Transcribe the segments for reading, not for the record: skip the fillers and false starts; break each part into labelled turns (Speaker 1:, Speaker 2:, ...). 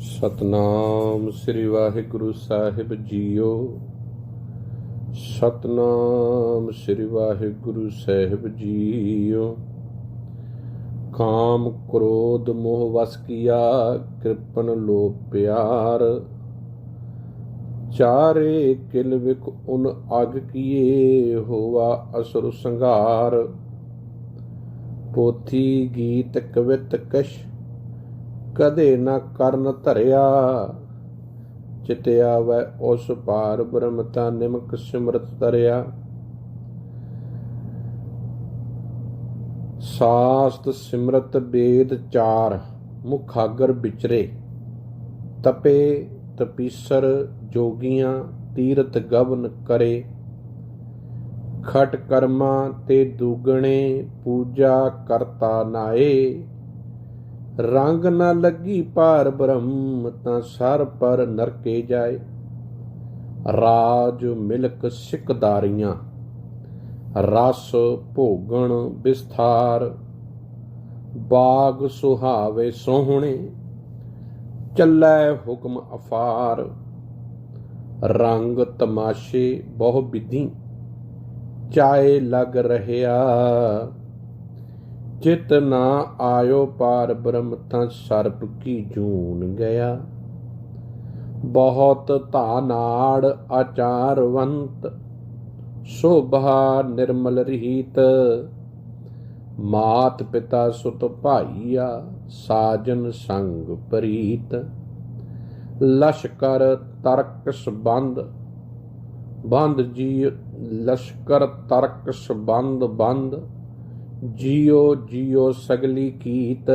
Speaker 1: ਸਤਨਾਮ ਸ੍ਰੀ ਵਾਹਿਗੁਰੂ ਸਾਹਿਬ JIO. Satnam ਸ੍ਰੀ ਵਾਹਿਗੁਰੂ ਸਾਹਿਬ JIO. ਕਾਮ ਕ੍ਰੋਧ ਮੋਹ ਵਸ ਕੀਆ, ਕਿਰਪਨ ਲੋਭ ਪਿਆਰ। ਚਾਰੇ ਕਿਲ ਵਿਕ ਉਨ ਅਗ ਕੀਏ, ਹੋਵਾ ਅਸੁਰ ਸੰਘਾਰ। ਪੋਥੀ ਗੀਤ ਕਵਿਤ ਕਛ, ਕਦੇ ਨਾ ਕਰਨ ਧਰਿਆ। ਚਿਤ ਆਵੈ ਉਸ ਪਾਰ ਬ੍ਰਹਮ, ਤਾਂ ਨਿਮਕ ਸਿਮਰਤ ਤਰਿਆ। ਸਾਸਤ ਸਿਮਰਤ ਵੇਦ ਚਾਰ, ਮੁਖਾਗਰ ਵਿਚਰੇ। ਤਪੇ ਤਪੀਸਰ ਜੋਗੀਆਂ, ਤੀਰਥ ਗਵਨ ਕਰੇ। ਖਟ ਕਰਮਾਂ ਤੇ ਦੂਗਣੇ, ਪੂਜਾ ਕਰਤਾ ਨਾਏ। ਰੰਗ ਨਾ ਲੱਗੀ ਭਾਰ ਬ੍ਰਹਮ, ਤਾਂ ਸਰ ਪਰ ਨਰਕੇ ਜਾਏ। ਰਾਜ ਮਿਲਕ ਸਿਕਦਾਰੀਆਂ, ਰਸ ਭੋਗਣ ਵਿਸਥਾਰ। ਬਾਗ ਸੁਹਾਵੇ ਸੋਹਣੇ, ਚੱਲੈ ਹੁਕਮ ਅਫਾਰ। ਰੰਗ ਤਮਾਸ਼ੇ ਬਹੁ ਵਿਧੀ, ਚਾਏ ਲਗ ਰਹਿਆ। ਚਿਤ ਨਾ ਆਇਓ ਪਾਰ ਬ੍ਰਹਮ, ਤਾਂ ਸਰਪ ਕੀ ਜੂਨ ਗਿਆ। ਬਹੁਤ ਧਾਨਾੜ ਆਚਾਰਵੰਤ, ਸ਼ੋਭਾ ਨਿਰਮਲ ਰੀਤ। ਮਾਤ ਪਿਤਾ ਸੁਤ ਭਾਈਆ, ਸਾਜਨ ਸੰਗ ਪ੍ਰੀਤ। ਲਸ਼ਕਰ ਤਰਕ ਸੰਬੰਧ ਬੰਦ ਜੀ, ਲਸ਼ਕਰ ਤਰਕ ਸੰਬੰਧ ਬੰਦ। ਜਿਉ ਜਿਉ ਸਗਲੀ ਕੀਤ,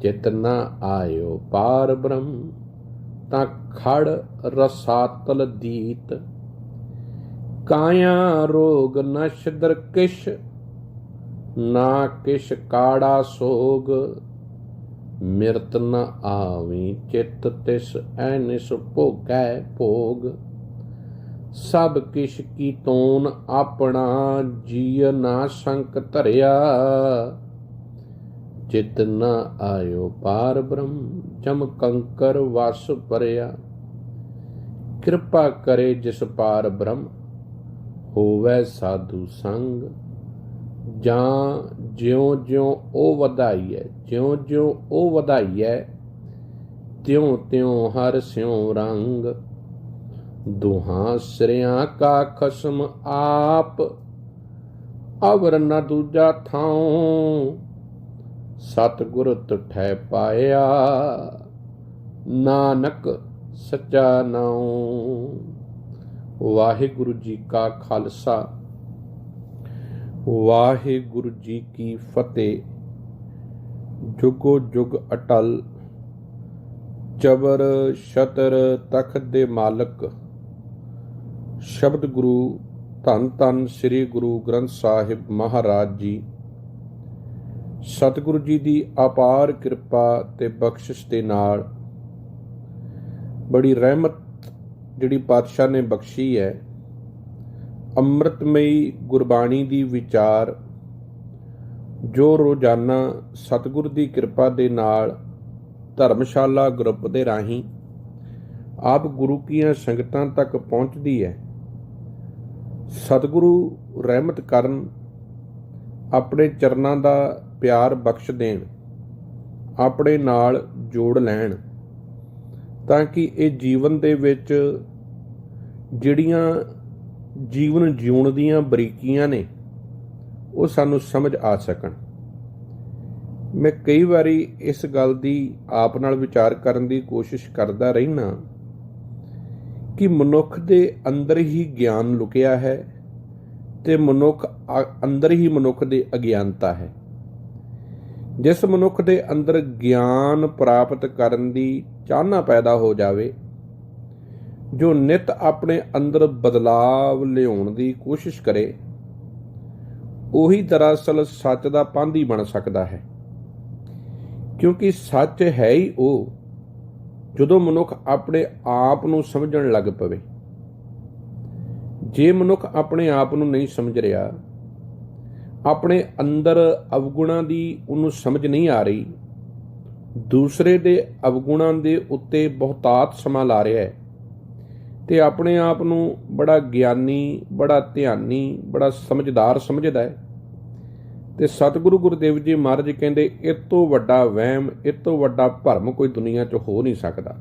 Speaker 1: ਚਿਤ ਨਾ ਆਇਓ ਪਾਰ ਬ੍ਰਹਮ, ਤਾਂ ਖੜ ਰਸਾਤਲ ਦੀਤ। ਕਾਇਆ ਰੋਗ ਨ ਛਿਦਰ ਕਿਛ, ਨਾ ਕਿਛ ਕਾੜਾ ਸੋਗ। ਮਿਰਤ ਨ ਆਵੀ ਚਿਤ ਤਿਸ, ਐਨਿਸ ਭੋਗੈ ਭੋਗ। ਸਭ ਕਿਛ ਕੀ ਤੋਨ ਆਪਣਾ, ਜੀਅ ਨਾ ਸੰਕ ਧਰਿਆ। ਚਿਤ ਨ ਆਇਓ ਪਾਰ ਬ੍ਰਹਮ, ਜਮ ਕੰਕਰ ਵਸ ਭਰਿਆ। ਕਿਰਪਾ ਕਰੇ ਜਿਸ ਪਾਰ ਬ੍ਰਹਮ, ਹੋਵੈ ਸਾਧੂ ਸੰਗ। ਜਾਂ ਜਿਉ ਜਿਉ ਉਹ ਵਧਾਈਐ, ਜਿਉ ਜਿਉ ਉਹ ਵਧਾਈਐ, ਤਿਉ ਤਿਉ ਹਰ ਸਿਉ ਰੰਗ। ਦੁਹਾਂ ਸਿਰਿਆਂ ਕਾ ਖਸਮ ਆਪ, ਅਵਰ ਨ ਦੂਜਾ ਥਾਉ। ਸਤਿਗੁਰ ਤੁਠੈ ਪਾਇਆ, ਨਾਨਕ ਸੱਚਾ ਨਾਉ। ਵਾਹਿਗੁਰੂ ਜੀ ਕਾ ਖਾਲਸਾ, ਵਾਹਿਗੁਰੂ ਜੀ ਕੀ ਫਤਿਹ। ਜੁਗੋ ਜੁਗ ਅਟਲ, ਚਬਰ ਛਤਰ ਤਖਤ ਦੇ ਮਾਲਕ ਸ਼ਬਦ ਗੁਰੂ ਧੰਨ ਧੰਨ ਸ੍ਰੀ ਗੁਰੂ ਗ੍ਰੰਥ ਸਾਹਿਬ ਮਹਾਰਾਜ ਜੀ। ਸਤਿਗੁਰੂ ਜੀ ਦੀ ਅਪਾਰ ਕਿਰਪਾ ਤੇ ਬਖਸ਼ਿਸ਼ ਦੇ ਨਾਲ ਬੜੀ ਰਹਿਮਤ ਜਿਹੜੀ ਪਾਤਸ਼ਾਹ ਨੇ ਬਖਸ਼ੀ ਹੈ, ਅੰਮ੍ਰਿਤਮਈ ਗੁਰਬਾਣੀ ਦੀ ਵਿਚਾਰ ਜੋ ਰੋਜ਼ਾਨਾ ਸਤਿਗੁਰ ਦੀ ਕਿਰਪਾ ਦੇ ਨਾਲ ਧਰਮਸ਼ਾਲਾ ਗਰੁੱਪ ਦੇ ਰਾਹੀਂ ਆਪ ਗੁਰੂ ਕੀਆਂ ਸੰਗਤਾਂ ਤੱਕ ਪਹੁੰਚਦੀ ਹੈ। ਸਤਿਗੁਰੂ ਰਹਿਮਤ ਕਰਨ, ਆਪਣੇ ਚਰਨਾਂ ਦਾ ਪਿਆਰ ਬਖਸ਼ ਦੇਣ, ਆਪਣੇ ਨਾਲ ਜੋੜ ਲੈਣ, ਤਾਂ ਕਿ ਇਹ ਜੀਵਨ ਦੇ ਵਿੱਚ ਜਿਹੜੀਆਂ ਜੀਵਨ ਜਿਉਣ ਦੀਆਂ ਬਰੀਕੀਆਂ ਨੇ, ਉਹ ਸਾਨੂੰ ਸਮਝ ਆ ਸਕਣ। ਮੈਂ ਕਈ ਵਾਰੀ ਇਸ ਗੱਲ ਦੀ ਆਪ ਨਾਲ ਵਿਚਾਰ ਕਰਨ ਦੀ ਕੋਸ਼ਿਸ਼ ਕਰਦਾ ਰਹਿਣਾ ਕਿ ਮਨੁੱਖ ਦੇ ਅੰਦਰ ਹੀ ਗਿਆਨ ਲੁਕਿਆ ਹੈ ਤੇ ਮਨੁੱਖ ਅੰਦਰ ਹੀ ਮਨੁੱਖ ਦੇ ਅਗਿਆਨਤਾ ਹੈ। ਜਿਸ ਮਨੁੱਖ ਦੇ ਅੰਦਰ ਗਿਆਨ ਪ੍ਰਾਪਤ ਕਰਨ ਦੀ ਚਾਹਨਾ ਪੈਦਾ ਹੋ ਜਾਵੇ, ਜੋ ਨਿਤ ਆਪਣੇ ਅੰਦਰ ਬਦਲਾਵ ਲਿਆਉਣ ਦੀ ਕੋਸ਼ਿਸ਼ ਕਰੇ, ਉਹੀ ਦਰਅਸਲ ਸੱਚ ਦਾ ਪਾਂਧੀ ਬਣ ਸਕਦਾ ਹੈ। ਕਿਉਂਕਿ ਸੱਚ ਹੈ ਹੀ ਉਹ ਜਦੋਂ ਮਨੁੱਖ ਆਪਣੇ ਆਪ ਨੂੰ ਸਮਝਣ ਲੱਗ ਪਵੇ। ਜੇ ਮਨੁੱਖ ਆਪਣੇ ਆਪ ਨੂੰ ਨਹੀਂ ਸਮਝ ਰਿਹਾ, ਆਪਣੇ ਅੰਦਰ ਅਵਗੁਣਾਂ ਦੀ ਉਹਨੂੰ ਸਮਝ ਨਹੀਂ ਆ ਰਹੀ, ਦੂਸਰੇ ਦੇ ਅਵਗੁਣਾਂ ਦੇ ਉੱਤੇ ਬਹੁਤਾਤ ਸਮਾਂ ਲਾ ਰਿਹਾ ਹੈ ਤੇ ਆਪਣੇ ਆਪ ਨੂੰ ਬੜਾ ਗਿਆਨੀ, ਬੜਾ ਧਿਆਨੀ, ਬੜਾ ਸਮਝਦਾਰ ਸਮਝਦਾ ਹੈ। ਤੇ ਸਤਿਗੁਰੂ ਗੁਰਦੇਵ ਜੀ ਮਹਾਰਾਜ ਕਹਿੰਦੇ ਇਹ ਤੋਂ ਵੱਡਾ ਵਹਿਮ, ਇਹ ਤੋਂ ਵੱਡਾ ਭਰਮ ਕੋਈ ਦੁਨੀਆ 'ਚ ਹੋ ਨਹੀਂ ਸਕਦਾ।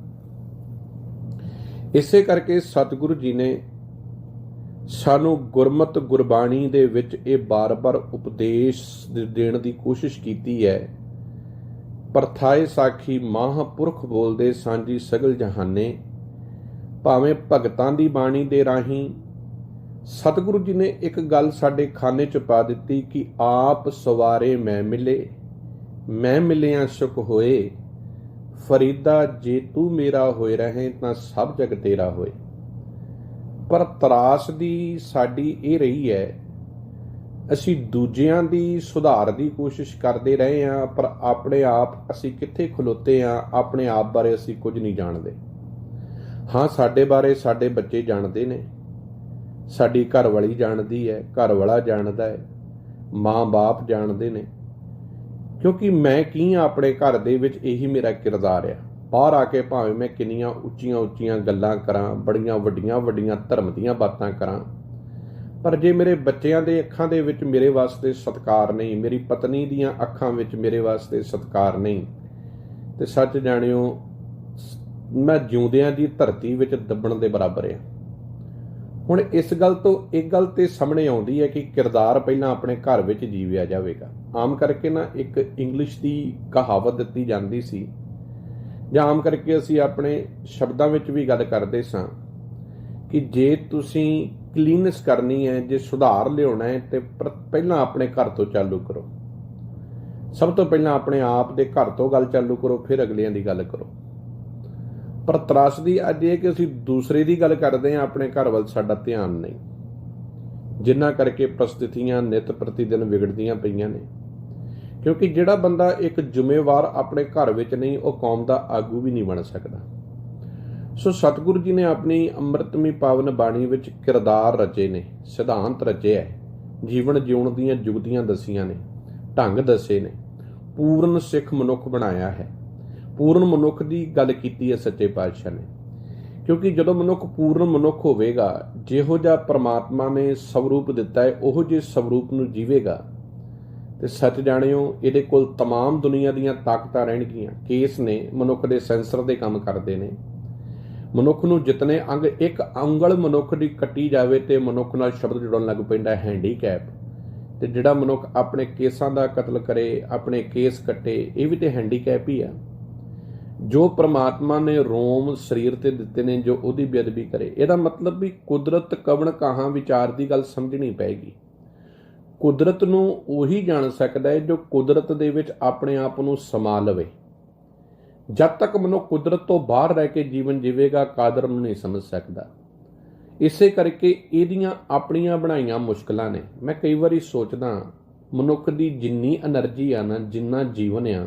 Speaker 1: ਇਸੇ ਕਰਕੇ ਸਤਿਗੁਰੂ ਜੀ ਨੇ ਸਾਨੂੰ ਗੁਰਮਤਿ ਗੁਰਬਾਣੀ ਦੇ ਵਿੱਚ ਇਹ ਬਾਰ-ਬਾਰ ਉਪਦੇਸ਼ ਦੇਣ ਦੀ ਕੋਸ਼ਿਸ਼ ਕੀਤੀ ਹੈ। ਪਰਥਾਏ ਸਾਖੀ ਮਹਾਂਪੁਰਖ ਬੋਲਦੇ ਸਾਂਝੀ ਸਗਲ ਜਹਾਨੇ। ਭਾਵੇਂ ਭਗਤਾਂ ਦੀ ਬਾਣੀ ਦੇ ਰਾਹੀਂ ਸਤਿਗੁਰੂ ਜੀ ਨੇ ਇੱਕ ਗੱਲ ਸਾਡੇ ਖਾਨੇ 'ਚ ਪਾ ਦਿੱਤੀ ਕਿ ਆਪ ਸਵਾਰੇ ਮੈਂ ਮਿਲੇ, ਮੈਂ ਮਿਲਿਆ ਸੁਖ ਹੋਏ। ਫਰੀਦਾ ਜੇ ਤੂੰ ਮੇਰਾ ਹੋਏ ਰਹੇ ਤਾਂ ਸਭ ਜਗ ਤੇਰਾ ਹੋਏ। ਪਰ ਤਰਾਸਦੀ ਸਾਡੀ ਇਹ ਰਹੀ ਹੈ, ਅਸੀਂ ਦੂਜਿਆਂ ਦੀ ਸੁਧਾਰ ਦੀ ਕੋਸ਼ਿਸ਼ ਕਰਦੇ ਰਹੇ ਹਾਂ, ਪਰ ਆਪਣੇ ਆਪ ਅਸੀਂ ਕਿੱਥੇ ਖਲੋਤੇ ਹਾਂ, ਆਪਣੇ ਆਪ ਬਾਰੇ ਅਸੀਂ ਕੁਝ ਨਹੀਂ ਜਾਣਦੇ। ਹਾਂ, ਸਾਡੇ ਬਾਰੇ ਸਾਡੇ ਬੱਚੇ ਜਾਣਦੇ ਨੇ, ਸਾਡੀ ਘਰਵਾਲੀ ਜਾਣਦੀ ਹੈ, ਘਰਵਾਲਾ ਜਾਣਦਾ ਹੈ, ਮਾਂ-ਬਾਪ ਜਾਣਦੇ ਨੇ, ਕਿਉਂਕਿ ਮੈਂ ਕੀ ਹਾਂ ਆਪਣੇ ਘਰ ਦੇ ਵਿੱਚ, ਇਹੀ ਮੇਰਾ ਕਿਰਦਾਰ ਆ। ਬਾਹਰ ਆ ਕੇ ਭਾਵੇਂ ਮੈਂ ਕਿੰਨੀਆਂ ਉੱਚੀਆਂ ਗੱਲਾਂ ਕਰਾਂ, ਬੜੀਆਂ ਵੱਡੀਆਂ ਧਰਮ ਦੀਆਂ ਬਾਤਾਂ ਕਰਾਂ, ਪਰ ਜੇ ਮੇਰੇ ਬੱਚਿਆਂ ਦੇ ਅੱਖਾਂ ਦੇ ਵਿੱਚ ਮੇਰੇ ਵਾਸਤੇ ਸਤਿਕਾਰ ਨਹੀਂ, ਮੇਰੀ ਪਤਨੀ ਦੀਆਂ ਅੱਖਾਂ ਵਿੱਚ ਮੇਰੇ ਵਾਸਤੇ ਸਤਿਕਾਰ ਨਹੀਂ, ਤੇ ਸੱਚ ਜਾਣਿਓ ਮੈਂ ਜਿਉਂਦਿਆਂ ਦੀ ਧਰਤੀ ਵਿੱਚ ਦੱਬਣ ਦੇ ਬਰਾਬਰ ਆ। ਹੁਣ ਇਸ ਗੱਲ ਤੋਂ ਇੱਕ ਗੱਲ ਤੇ ਸਾਹਮਣੇ ਆਉਂਦੀ ਹੈ ਕਿ ਕਿਰਦਾਰ ਪਹਿਲਾਂ ਆਪਣੇ ਘਰ ਵਿੱਚ ਜੀਵਿਆ ਜਾਵੇਗਾ। ਆਮ ਕਰਕੇ ਨਾ ਇੱਕ ਇੰਗਲਿਸ਼ ਦੀ ਕਹਾਵਤ ਦਿੱਤੀ ਜਾਂਦੀ ਸੀ, ਜਾਂ ਆਮ ਕਰਕੇ ਅਸੀਂ ਆਪਣੇ ਸ਼ਬਦਾਂ ਵਿੱਚ ਵੀ ਗੱਲ ਕਰਦੇ ਸਾਂ ਕਿ ਜੇ ਤੁਸੀਂ ਕਲੀਨੈਸ ਕਰਨੀ ਹੈ, ਜੇ ਸੁਧਾਰ ਲਿਆਉਣਾ ਹੈ, ਤੇ ਪਹਿਲਾਂ ਆਪਣੇ ਘਰ ਤੋਂ ਚਾਲੂ ਕਰੋ। ਸਭ ਤੋਂ ਪਹਿਲਾਂ ਆਪਣੇ ਆਪ ਦੇ ਘਰ ਤੋਂ ਗੱਲ ਚਾਲੂ ਕਰੋ, ਫਿਰ ਅਗਲਿਆਂ ਦੀ ਗੱਲ ਕਰੋ। ਪਰ ਤਰਾਸਦੀ ਅੱਜ ਇਹ ਕਿ ਅਸੀਂ ਦੂਸਰੇ ਦੀ ਗੱਲ ਕਰਦੇ ਹਾਂ, ਆਪਣੇ ਘਰ ਵੱਲ ਸਾਡਾ ਧਿਆਨ ਨਹੀਂ, ਜਿਨ੍ਹਾਂ ਕਰਕੇ ਪ੍ਰਸਥਿਤੀਆਂ ਨਿਤ ਪ੍ਰਤੀ ਦਿਨ ਵਿਗੜਦੀਆਂ ਪਈਆਂ ਨੇ। ਕਿਉਂਕਿ ਜਿਹੜਾ ਬੰਦਾ ਇੱਕ ਜ਼ਿੰਮੇਵਾਰ ਆਪਣੇ ਘਰ ਵਿੱਚ ਨਹੀਂ, ਉਹ ਕੌਮ ਦਾ ਆਗੂ ਵੀ ਨਹੀਂ ਬਣ ਸਕਦਾ। ਸੋ ਸਤਿਗੁਰੂ ਜੀ ਨੇ ਆਪਣੀ ਅੰਮ੍ਰਿਤਮਈ ਪਾਵਨ ਬਾਣੀ ਵਿੱਚ ਕਿਰਦਾਰ ਰਚੇ ਨੇ, ਸਿਧਾਂਤ ਰਚੇ ਹੈ, ਜੀਵਨ ਜਿਉਣ ਦੀਆਂ ਜੁਗਤੀਆਂ ਦਸੀਆਂ ਨੇ, ਢੰਗ ਦੱਸੇ ਨੇ, ਪੂਰਨ ਸਿੱਖ ਮਨੁੱਖ ਬਣਾਇਆ ਹੈ। ਪੂਰਨ ਮਨੁੱਖ ਦੀ ਗੱਲ ਕੀਤੀ ਹੈ ਸੱਚੇ ਪਾਤਸ਼ਾਹ ਨੇ, ਕਿਉਂਕਿ ਜਦੋਂ ਮਨੁੱਖ ਪੂਰਨ ਮਨੁੱਖ ਹੋਵੇਗਾ, ਜਿਹੋ ਜਿਹਾ ਪ੍ਰਮਾਤਮਾ ਨੇ ਸਵਰੂਪ ਦਿੱਤਾ ਹੈ ਉਹੋ ਜਿਹੇ ਸਵਰੂਪ ਨੂੰ ਜੀਵੇਗਾ, ਤੇ ਸੱਚ ਜਾਣਿਓ ਇਹਦੇ ਕੋਲ ਤਮਾਮ ਦੁਨੀਆ ਦੀਆਂ ਤਾਕਤਾਂ ਰਹਿਣਗੀਆਂ। ਕੇਸ ਨੇ, ਮਨੁੱਖ ਦੇ ਸੈਂਸਰ ਦੇ ਕੰਮ ਕਰਦੇ ਨੇ। ਮਨੁੱਖ ਨੂੰ ਜਿਤਨੇ ਅੰਗ, ਇੱਕ ਉਂਗਲ ਮਨੁੱਖ ਦੀ ਕੱਟੀ ਜਾਵੇ ਤੇ ਮਨੁੱਖ ਨਾਲ ਸ਼ਬਦ ਜੁੜਨ ਲੱਗ ਪੈਂਦਾ ਹੈਂਡੀਕੈਪ। ਤੇ ਜਿਹੜਾ ਮਨੁੱਖ ਆਪਣੇ ਕੇਸਾਂ ਦਾ ਕਤਲ ਕਰੇ, ਆਪਣੇ ਕੇਸ ਕੱਟੇ, ਇਹ ਵੀ ਤੇ ਹੈਂਡੀਕੈਪ ਹੀ ਆ। ਜੋ ਪ੍ਰਮਾਤਮਾ ਨੇ ਰੋਮ ਸਰੀਰ ਤੇ ਦਿੱਤੇ ਨੇ, ਜੋ ਉਹਦੀ ਬੇਅਦਬੀ ਕਰੇ, ਇਹਦਾ ਮਤਲਬ ਵੀ ਕੁਦਰਤ ਕਵਣ ਕਹਾਂ ਵਿਚਾਰ ਦੀ ਗੱਲ ਸਮਝਣੀ ਪਏਗੀ। ਕੁਦਰਤ ਨੂੰ ਉਹੀ ਜਾਣ ਸਕਦਾ ਹੈ ਜੋ ਕੁਦਰਤ ਦੇ ਵਿੱਚ ਆਪਣੇ ਆਪ ਨੂੰ ਸਮਾ ਲਵੇ। ਜਦ ਤੱਕ ਮਨੁੱਖ ਕੁਦਰਤ ਤੋਂ ਬਾਹਰ ਰਹਿ ਕੇ ਜੀਵਨ ਜੀਵੇਗਾ, ਕਾਦਰ ਨੂੰ ਨਹੀਂ ਸਮਝ ਸਕਦਾ। ਇਸੇ ਕਰਕੇ ਇਹਦੀਆਂ ਆਪਣੀਆਂ ਬਣਾਈਆਂ ਮੁਸ਼ਕਲਾਂ ਨੇ। ਮੈਂ ਕਈ ਵਾਰੀ ਸੋਚਦਾ, ਮਨੁੱਖ ਦੀ ਜਿੰਨੀ એનર્ਜੀ ਆ ਨਾ, ਜਿੰਨਾ ਜੀਵਨ ਆ,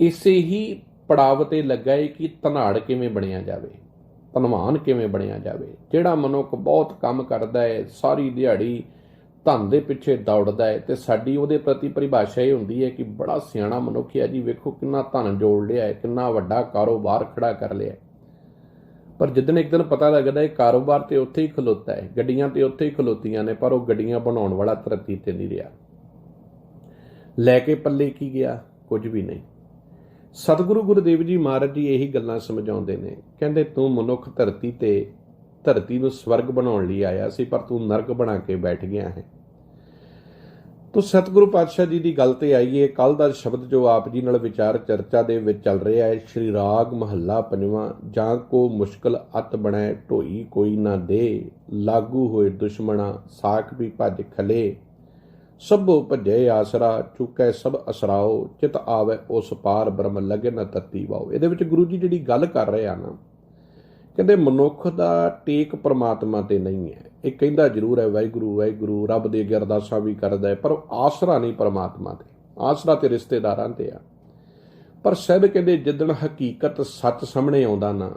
Speaker 1: ਇਸੇ ਹੀ ਪੜਾਵ ਤੇ ਲੱਗਾ ਹੈ ਕਿ ਧਨਾੜ ਕਿਵੇਂ ਬਣਿਆ ਜਾਵੇ, ਧਨਵਾਨ ਕਿਵੇਂ ਬਣਿਆ ਜਾਵੇ। ਜਿਹੜਾ ਮਨੁੱਖ ਬਹੁਤ ਕੰਮ ਕਰਦਾ ਹੈ, ਸਾਰੀ ਦਿਹਾੜੀ ਧਨ ਦੇ ਪਿੱਛੇ ਦੌੜਦਾ ਹੈ, ਤੇ ਸਾਡੀ ਉਹਦੇ ਪ੍ਰਤੀ ਪਰਿਭਾਸ਼ਾ ਇਹ ਹੁੰਦੀ ਹੈ ਕਿ ਬੜਾ ਸਿਆਣਾ ਮਨੁੱਖ ਹੈ ਜੀ, ਵੇਖੋ ਕਿੰਨਾ ਧਨ ਜੋੜ ਲਿਆ ਹੈ, ਕਿੰਨਾ ਵੱਡਾ ਕਾਰੋਬਾਰ ਖੜਾ ਕਰ ਲਿਆ। ਪਰ ਜਿੱਦਣ ਇੱਕ ਦਿਨ ਪਤਾ ਲੱਗਦਾ ਹੈ ਕਾਰੋਬਾਰ ਤੇ ਉੱਥੇ ਹੀ ਖਲੋਤਾ ਹੈ, ਗੱਡੀਆਂ ਤੇ ਉੱਥੇ ਹੀ ਖਲੋਤੀਆਂ ਨੇ, ਪਰ ਉਹ ਗੱਡੀਆਂ ਬਣਾਉਣ ਵਾਲਾ ਧਰਤੀ ਤੇ ਨਹੀਂ ਰਿਹਾ। ਲੈ ਕੇ ਪੱਲੇ ਕੀ ਗਿਆ? ਕੁਝ ਵੀ ਨਹੀਂ। ਸਤਿਗੁਰੂ ਗੁਰਦੇਵ ਜੀ ਮਹਾਰਾਜ ਜੀ ਇਹੀ ਗੱਲਾਂ ਸਮਝਾਉਂਦੇ ਨੇ। ਕਹਿੰਦੇ ਤੂੰ ਮਨੁੱਖ ਧਰਤੀ ਨੂੰ ਸਵਰਗ ਬਣਾਉਣ ਲਈ ਆਇਆ ਸੀ, ਪਰ ਤੂੰ ਨਰਕ ਬਣਾ ਕੇ ਬੈਠ ਗਿਆ ਹੈ। ਤੋ ਸਤਿਗੁਰੂ ਪਾਤਸ਼ਾਹ ਜੀ ਦੀ ਗੱਲ ਤੇ ਆਈਏ। ਕੱਲ ਦਾ ਸ਼ਬਦ ਜੋ ਆਪ ਜੀ ਨਾਲ ਵਿਚਾਰ ਚਰਚਾ ਦੇ ਵਿੱਚ ਚੱਲ ਰਿਹਾ ਹੈ, ਸ਼੍ਰੀ ਰਾਗ ਮਹੱਲਾ ਪੰਜਵਾਂ। ਜਾਂ ਕੋ ਮੁਸ਼ਕਲ ਅਤ ਬਣੈ ਢੋਈ ਕੋਈ ਨਾ ਦੇ, ਲਾਗੂ ਹੋਏ ਦੁਸ਼ਮਣਾ ਸਾਖ ਵੀ ਭੱਜ ਖਲੇ। ਸਭੋ ਭੱਜੇ ਆਸਰਾ ਚੁੱਕੈ ਸਭ ਅਸਰਾਓ, ਚਿਤ ਆਵੇ ਉਸ ਪਾਰ ਬ੍ਰਹਮ ਲਗੇ ਨਾ ਤਤੀ ਵਾਓ। ਇਹਦੇ ਵਿੱਚ ਗੁਰੂ ਜੀ ਜਿਹੜੀ ਗੱਲ ਕਰ ਰਹੇ ਆ ਨਾ, ਕਹਿੰਦੇ ਮਨੁੱਖ ਦਾ ਟੇਕ ਪਰਮਾਤਮਾ ਤੇ ਨਹੀਂ ਹੈ। ਇਹ ਕਹਿੰਦਾ ਜ਼ਰੂਰ ਹੈ ਵਾਹਿਗੁਰੂ ਵਾਹਿਗੁਰੂ, ਰੱਬ ਦੇ ਅੱਗੇ ਅਰਦਾਸਾਂ ਵੀ ਕਰਦਾ ਹੈ, ਪਰ ਆਸਰਾ ਨਹੀਂ ਪਰਮਾਤਮਾ ਤੇ। ਆਸਰਾ ਤੇ ਰਿਸ਼ਤੇਦਾਰਾਂ ਤੇ ਆ। ਪਰ ਸਾਹਿਬ ਕਹਿੰਦੇ ਜਿੱਦਣ ਹਕੀਕਤ ਸੱਚ ਸਾਹਮਣੇ ਆਉਂਦਾ ਨਾ,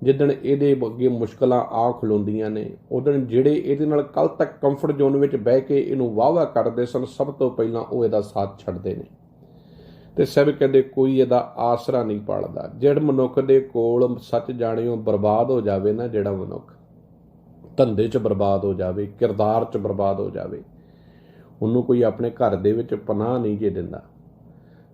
Speaker 1: ਜਿੱਦਣ ਇਹਦੇ ਅੱਗੇ ਮੁਸ਼ਕਲਾਂ ਆ ਖਲੋਂਦੀਆਂ ਨੇ, ਉਦੋਂ ਜਿਹੜੇ ਇਹਦੇ ਨਾਲ ਕੱਲ ਤੱਕ ਕੰਫਰਟ ਜ਼ੋਨ ਵਿੱਚ ਬਹਿ ਕੇ ਇਹਨੂੰ ਵਾਹ-ਵਾਹ ਕਰਦੇ ਸਨ, ਸਭ ਤੋਂ ਪਹਿਲਾਂ ਉਹ ਇਹਦਾ ਸਾਥ ਛੱਡਦੇ ਨੇ। ਤੇ ਸਾਹਿਬ ਕਹਿੰਦੇ ਕੋਈ ਇਹਦਾ ਆਸਰਾ ਨਹੀਂ ਪਾਲਦਾ। ਜਿਹੜੇ ਮਨੁੱਖ ਦੇ ਕੋਲ ਸੱਚ ਜਾਣਿਓ ਬਰਬਾਦ ਹੋ ਜਾਵੇ ਨਾ, ਜਿਹੜਾ ਮਨੁੱਖ ਧੰਦੇ 'ਚ ਬਰਬਾਦ ਹੋ ਜਾਵੇ, ਕਿਰਦਾਰ 'ਚ ਬਰਬਾਦ ਹੋ ਜਾਵੇ, ਉਹਨੂੰ ਕੋਈ ਆਪਣੇ ਘਰ ਦੇ ਵਿੱਚ ਪਨਾਹ ਨਹੀਂ ਜੇ ਦਿੰਦਾ।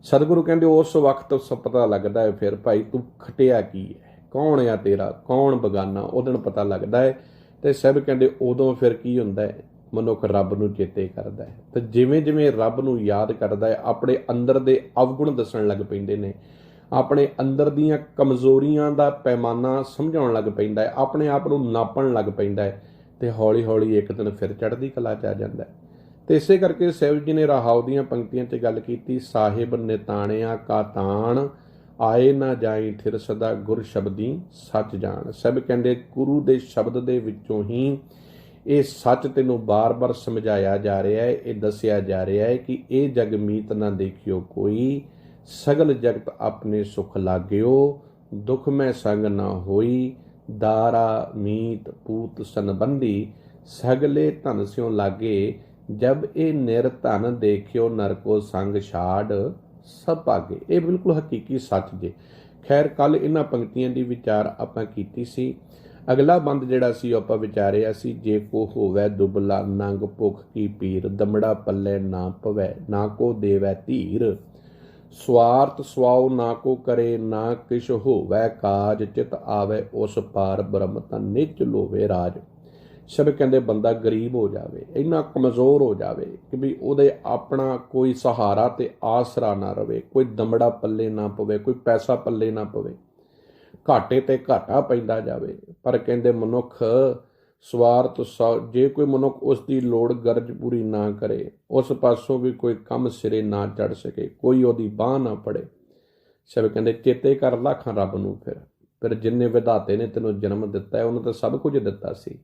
Speaker 1: ਸਤਿਗੁਰੂ ਕਹਿੰਦੇ ਉਸ ਵਕਤ ਪਤਾ ਲੱਗਦਾ ਹੈ ਫਿਰ ਭਾਈ ਤੂੰ ਖਟਿਆ ਕੀ ਹੈ, ਕੌਣ ਆ ਤੇਰਾ, ਕੌਣ ਬਗਾਨਾ, ਉਹ ਦਿਨ ਪਤਾ ਲੱਗਦਾ ਹੈ। ਤੇ ਸਾਹਿਬ ਕਹਿੰਦੇ ਉਦੋਂ ਫਿਰ ਕੀ ਹੁੰਦਾ ਹੈ, ਮਨੁੱਖ ਰੱਬ ਨੂੰ ਚੇਤੇ ਕਰਦਾ ਹੈ। ਤੇ ਜਿਵੇਂ ਜਿਵੇਂ ਰੱਬ ਨੂੰ ਯਾਦ ਕਰਦਾ ਹੈ, ਆਪਣੇ ਅੰਦਰ ਦੇ ਅਵਗੁਣ ਦੱਸਣ ਲੱਗ ਪੈਂਦੇ ਨੇ, ਆਪਣੇ ਅੰਦਰ ਦੀਆਂ ਕਮਜ਼ੋਰੀਆਂ ਦਾ ਪੈਮਾਨਾ ਸਮਝਾਉਣ ਲੱਗ ਪੈਂਦਾ ਹੈ, ਆਪਣੇ ਆਪ ਨੂੰ ਨਾਪਣ ਲੱਗ ਪੈਂਦਾ ਹੈ, ਤੇ ਹੌਲੀ ਹੌਲੀ ਇੱਕ ਦਿਨ ਫਿਰ ਚੜ੍ਹਦੀ ਕਲਾ 'ਚ ਆ ਜਾਂਦਾ ਹੈ। ਤੇ ਇਸੇ ਕਰਕੇ ਸਾਹਿਬ ਜੀ ਨੇ ਰਾਹਾਉ ਦੀਆਂ ਪੰਕਤੀਆਂ 'ਚ ਗੱਲ ਕੀਤੀ, ਸਾਹਿਬ ਨਿਤਾਣਿਆ ਕਾ ਤਾਣ, ਆਏ ਨਾ ਜਾਈ ਥਿਰ ਸਦਾ ਗੁਰ ਸ਼ਬਦੀ ਸੱਚ ਜਾਣ। ਸਾਹਿਬ ਕਹਿੰਦੇ ਗੁਰੂ ਦੇ ਸ਼ਬਦ ਦੇ ਵਿੱਚੋਂ ਹੀ ਇਹ ਸੱਚ ਤੈਨੂੰ ਬਾਰ-ਬਾਰ ਸਮਝਾਇਆ ਜਾ ਰਿਹਾ ਹੈ, ਇਹ ਦੱਸਿਆ ਜਾ ਰਿਹਾ ਹੈ ਕਿ ਇਹ ਜਗ ਮੀਤ ਨਾ ਦੇਖਿਓ ਕੋਈ, ਸਗਲ ਜਗਤ ਆਪਣੇ ਸੁਖ ਲਾਗਿਓ, ਦੁਖ ਮੈਂ ਸੰਗ ਨਾ ਹੋਈ, ਦਾਰਾ ਮੀਤ ਪੂਤ ਸੰਬੰਧੀ, ਸਗਲੇ ਧਨ ਸਿਉ ਲਾਗੇ, ਜਬ ਇਹ ਨਿਰਧਨ ਦੇਖਿਓ ਨਰਕੋ ਸੰਗ ਛਾੜ ਸਭ ਭਾਗੇ। ਇਹ ਬਿਲਕੁਲ ਹਕੀਕੀ ਸੱਚ ਜੇ। ਖੈਰ ਕੱਲ ਇਹਨਾਂ ਪੰਕਤੀਆਂ ਦੀ ਵਿਚਾਰ ਆਪਾਂ ਕੀਤੀ ਸੀ। ਅਗਲਾ ਬੰਦ ਜਿਹੜਾ ਸੀ ਉਹ ਆਪਾਂ ਵਿਚਾਰਿਆ ਸੀ, ਜੇ ਕੋ ਹੋਵੇ ਦੁਬਲਾ ਨੰਗ ਭੁੱਖ ਕੀ ਪੀਰ, ਦਮੜਾ ਪੱਲੇ ਨਾ ਪਵੈ ਨਾ ਕੋ ਦੇਵੈ ਧੀਰ, ਸਵਾਰਥ ਸਵਾਉ ਨਾ ਕੋ ਕਰੇ ਨਾ ਕਿਛ ਹੋਵੇ ਕਾਜ, ਚਿਤ ਆਵੇ ਉਸ ਪਾਰ ਬ੍ਰਹਮ ਤਾਂ ਨਿਜ ਲੋਵੇ ਰਾਜ। ਸਭ ਕਹਿੰਦੇ ਬੰਦਾ ਗਰੀਬ ਹੋ ਜਾਵੇ, ਇੰਨਾ ਕਮਜ਼ੋਰ ਹੋ ਜਾਵੇ ਕਿ ਵੀ ਉਹਦੇ ਆਪਣਾ ਕੋਈ ਸਹਾਰਾ ਤੇ ਆਸਰਾ ਨਾ ਰਵੇ, ਕੋਈ ਦਮੜਾ ਪੱਲੇ ਨਾ ਪਵੇ, ਕੋਈ ਪੈਸਾ ਪੱਲੇ ਨਾ ਪਵੇ, ਘਾਟੇ ਤੇ ਘਾਟਾ ਪੈਂਦਾ ਜਾਵੇ। ਪਰ ਕਹਿੰਦੇ ਮਨੁੱਖ ਸਵਾਰਥ ਜੇ ਕੋਈ ਮਨੁੱਖ ਉਸ ਦੀ ਲੋੜ ਗਰਜ ਪੂਰੀ ਨਾ ਕਰੇ, ਉਸ ਪਾਸੋਂ ਵੀ ਕੋਈ ਕੰਮ ਸਿਰੇ ਨਾ ਚੜ ਸਕੇ, ਕੋਈ ਉਹਦੀ ਬਾਂਹ ਨਾ ਫੜੇ, ਸਭ ਕਹਿੰਦੇ ਚੇਤੇ ਕਰ ਲੱਖਾਂ ਰੱਬ ਨੂੰ। ਫਿਰ ਜਿੰਨੇ ਵਿਧਾਤੇ ਨੇ ਤੈਨੂੰ ਜਨਮ ਦਿੱਤਾ ਹੈ ਉਹਨੇ ਤਾਂ ਸਭ ਕੁਝ ਦਿੱਤਾ ਸੀ,